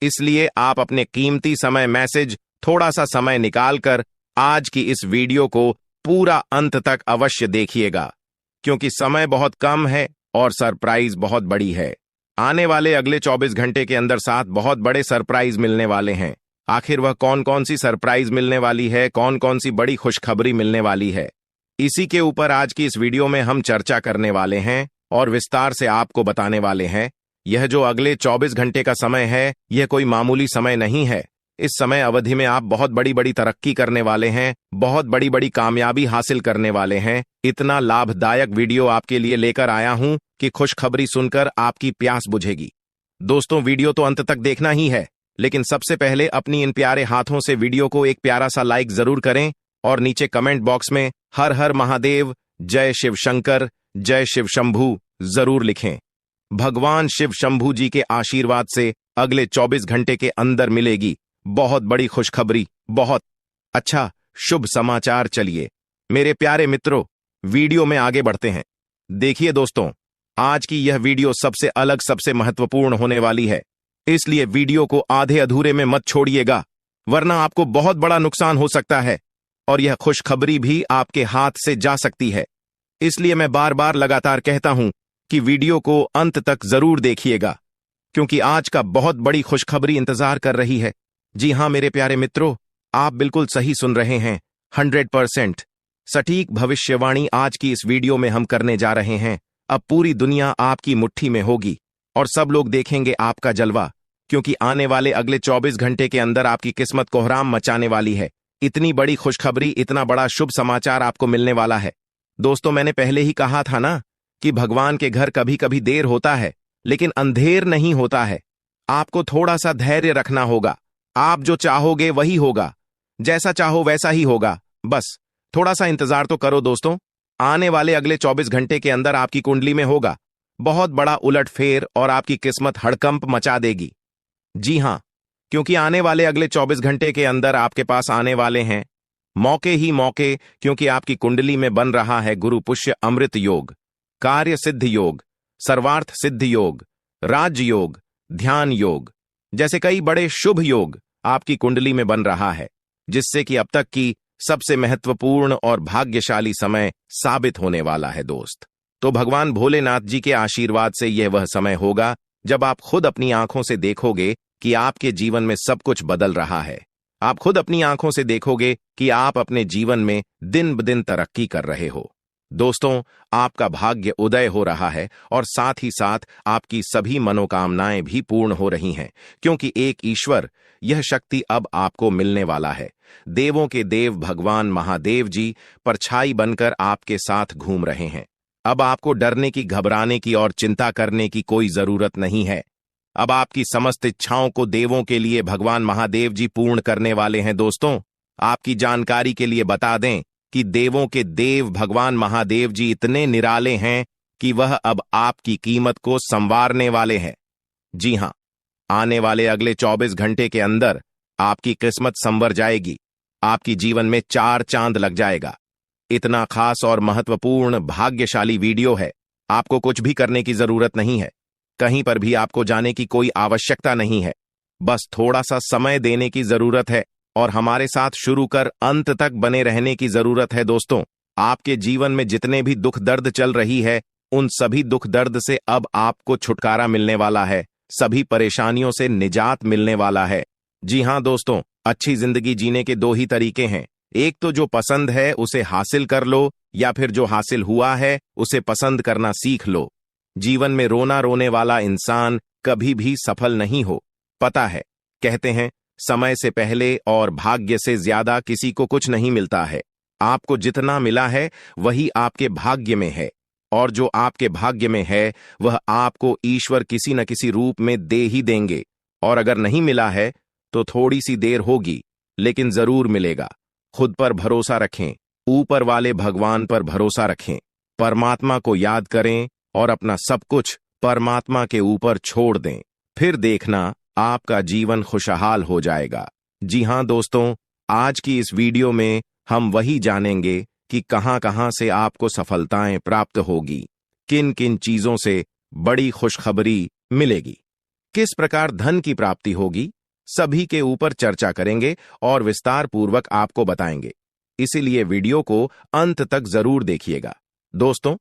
इसलिए आप अपने कीमती समय मैसेज थोड़ा सा समय निकालकर आज की इस वीडियो को पूरा अंत तक अवश्य देखिएगा, क्योंकि समय बहुत कम है और सरप्राइज बहुत बड़ी है। आने वाले अगले 24 घंटे के अंदर 7 बहुत बड़े सरप्राइज मिलने वाले हैं। आखिर वह कौन कौन सी सरप्राइज मिलने वाली है, कौन कौन सी बड़ी खुशखबरी मिलने वाली है, इसी के ऊपर आज की इस वीडियो में हम चर्चा करने वाले हैं और विस्तार से आपको बताने वाले हैं। यह जो अगले 24 घंटे का समय है, यह कोई मामूली समय नहीं है। इस समय अवधि में आप बहुत बड़ी बड़ी तरक्की करने वाले हैं, बहुत बड़ी बड़ी कामयाबी हासिल करने वाले हैं। इतना लाभदायक वीडियो आपके लिए लेकर आया हूं कि खुशखबरी सुनकर आपकी प्यास बुझेगी। दोस्तों, वीडियो तो अंत तक देखना ही है, लेकिन सबसे पहले अपनी इन प्यारे हाथों से वीडियो को एक प्यारा सा लाइक जरूर करें और नीचे कमेंट बॉक्स में हर हर महादेव, जय शिव शंकर, जय शिव शंभू जरूर लिखें। भगवान शिव शंभू जी के आशीर्वाद से अगले 24 घंटे के अंदर मिलेगी बहुत बड़ी खुशखबरी, बहुत अच्छा शुभ समाचार। चलिए मेरे प्यारे मित्रों, वीडियो में आगे बढ़ते हैं। देखिए दोस्तों, आज की यह वीडियो सबसे अलग, सबसे महत्वपूर्ण होने वाली है, इसलिए वीडियो को आधे अधूरे में मत छोड़िएगा, वरना आपको बहुत बड़ा नुकसान हो सकता है और यह खुशखबरी भी आपके हाथ से जा सकती है। इसलिए मैं बार बार लगातार कहता हूं कि वीडियो को अंत तक जरूर देखिएगा, क्योंकि आज का बहुत बड़ी खुशखबरी इंतजार कर रही है। जी हां मेरे प्यारे मित्रों, आप बिल्कुल सही सुन रहे हैं। 100% सटीक भविष्यवाणी आज की इस वीडियो में हम करने जा रहे हैं। अब पूरी दुनिया आपकी मुट्ठी में होगी और सब लोग देखेंगे आपका जलवा, क्योंकि आने वाले अगले 24 घंटे के अंदर आपकी किस्मत कोहराम मचाने वाली है। इतनी बड़ी खुशखबरी, इतना बड़ा शुभ समाचार आपको मिलने वाला है। दोस्तों, मैंने पहले ही कहा था ना कि भगवान के घर कभी कभी देर होता है, लेकिन अंधेर नहीं होता है। आपको थोड़ा सा धैर्य रखना होगा। आप जो चाहोगे वही होगा, जैसा चाहो वैसा ही होगा। बस थोड़ा सा इंतजार तो करो दोस्तों। आने वाले अगले 24 घंटे के अंदर आपकी कुंडली में होगा बहुत बड़ा उलटफेर और आपकी किस्मत हड़कंप मचा देगी। जी हां, क्योंकि आने वाले अगले 24 घंटे के अंदर आपके पास आने वाले हैं मौके ही मौके, क्योंकि आपकी कुंडली में बन रहा है गुरु पुष्य अमृत योग, कार्य सिद्ध योग, सर्वार्थ सिद्ध योग, राज्य योग, ध्यान योग जैसे कई बड़े शुभ योग आपकी कुंडली में बन रहा है, जिससे कि अब तक की सबसे महत्वपूर्ण और भाग्यशाली समय साबित होने वाला है दोस्त। तो भगवान भोलेनाथ जी के आशीर्वाद से यह वह समय होगा जब आप खुद अपनी आंखों से देखोगे कि आपके जीवन में सब कुछ बदल रहा है। आप खुद अपनी आंखों से देखोगे कि आप अपने जीवन में दिन ब दिन तरक्की कर रहे हो। दोस्तों, आपका भाग्य उदय हो रहा है और साथ ही साथ आपकी सभी मनोकामनाएं भी पूर्ण हो रही हैं, क्योंकि एक ईश्वर, यह शक्ति अब आपको मिलने वाला है। देवों के देव भगवान महादेव जी परछाई बनकर आपके साथ घूम रहे हैं। अब आपको डरने की, घबराने की और चिंता करने की कोई जरूरत नहीं है। अब आपकी समस्त इच्छाओं को देवों के लिए भगवान महादेव जी पूर्ण करने वाले हैं। दोस्तों, आपकी जानकारी के लिए बता दें कि देवों के देव भगवान महादेव जी इतने निराले हैं कि वह अब आपकी कीमत को संवारने वाले हैं। जी हां, आने वाले अगले 24 घंटे के अंदर आपकी किस्मत संवर जाएगी। आपकी जीवन में 4 चांद लग जाएगा। इतना खास और महत्वपूर्ण भाग्यशाली वीडियो है। आपको कुछ भी करने की जरूरत नहीं है। कहीं पर भी आपको जाने की कोई आवश्यकता नहीं है। बस थोड़ा सा समय देने की जरूरत है और हमारे साथ शुरू कर अंत तक बने रहने की जरूरत है। दोस्तों, आपके जीवन में जितने भी दुख दर्द चल रही है, उन सभी दुख दर्द से अब आपको छुटकारा मिलने वाला है। सभी परेशानियों से निजात मिलने वाला है। जी हां दोस्तों, अच्छी जिंदगी जीने के 2 ही तरीके हैं। एक तो जो पसंद है उसे हासिल कर लो, या फिर जो हासिल हुआ है उसे पसंद करना सीख लो। जीवन में रोना रोने वाला इंसान कभी भी सफल नहीं हो। पता है, कहते हैं समय से पहले और भाग्य से ज्यादा किसी को कुछ नहीं मिलता है। आपको जितना मिला है वही आपके भाग्य में है, और जो आपके भाग्य में है वह आपको ईश्वर किसी न किसी रूप में दे ही देंगे। और अगर नहीं मिला है तो थोड़ी सी देर होगी, लेकिन जरूर मिलेगा। खुद पर भरोसा रखें, ऊपर वाले भगवान पर भरोसा रखें, परमात्मा को याद करें और अपना सब कुछ परमात्मा के ऊपर छोड़ दें। फिर देखना, आपका जीवन खुशहाल हो जाएगा। जी हां दोस्तों, आज की इस वीडियो में हम वही जानेंगे कि कहां कहां से आपको सफलताएं प्राप्त होगी, किन किन चीजों से बड़ी खुशखबरी मिलेगी, किस प्रकार धन की प्राप्ति होगी, सभी के ऊपर चर्चा करेंगे और विस्तार पूर्वक आपको बताएंगे। इसीलिए वीडियो को अंत तक जरूर देखिएगा। दोस्तों,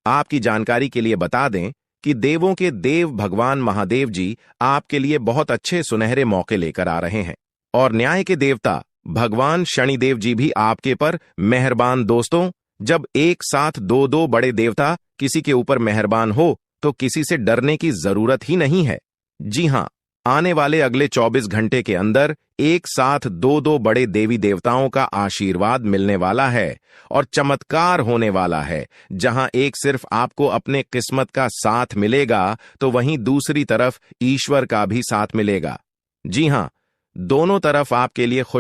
आपकी जानकारी के लिए बता दें कि देवों के देव भगवान महादेव जी आपके लिए बहुत अच्छे सुनहरे मौके लेकर आ रहे हैं, और न्याय के देवता भगवान शनिदेव जी भी आपके पर मेहरबान। दोस्तों, जब एक साथ 2 बड़े देवता किसी के ऊपर मेहरबान हो तो किसी से डरने की जरूरत ही नहीं है। जी हां, आने वाले अगले 24 घंटे के अंदर एक साथ 2 बड़े देवी देवताओं का आशीर्वाद मिलने वाला है और चमत्कार होने वाला है। जहां एक सिर्फ आपको अपने किस्मत का साथ मिलेगा, तो वहीं दूसरी तरफ ईश्वर का भी साथ मिलेगा। जी हां, दोनों तरफ आपके लिए खुश